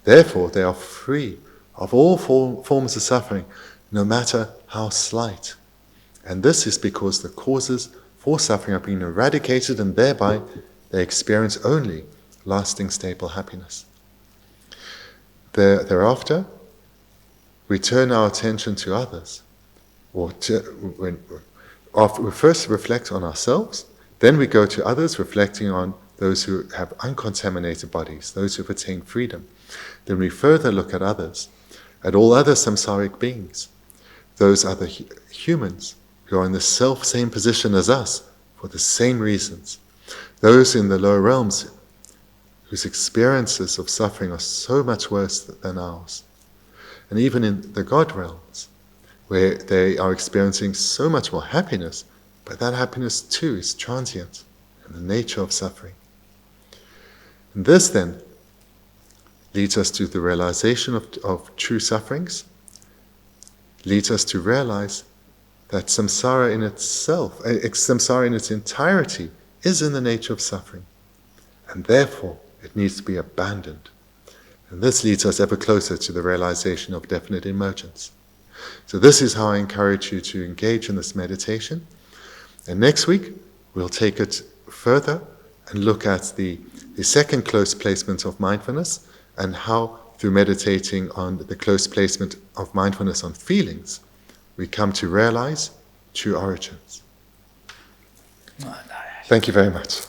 Therefore, they are free of all forms of suffering, no matter how slight. And this is because the causes for suffering have been eradicated, and thereby they experience only lasting, stable happiness. Thereafter, we turn our attention to others. After we first reflect on ourselves, then we go to others, reflecting on those who have uncontaminated bodies, those who have attained freedom. Then we further look at others, at all other samsaric beings, those other humans who are in the same position as us for the same reasons, those in the lower realms whose experiences of suffering are so much worse than ours, and even in the God realms, where they are experiencing so much more happiness, but that happiness too is transient in the nature of suffering. And this then leads us to the realization of true sufferings, leads us to realize that samsara in itself, samsara in its entirety, is in the nature of suffering, and therefore it needs to be abandoned. And this leads us ever closer to the realization of definite emergence. So this is how I encourage you to engage in this meditation. And next week, we'll take it further and look at the second close placement of mindfulness, and how, through meditating on the close placement of mindfulness on feelings, we come to realize true origins. Thank you very much.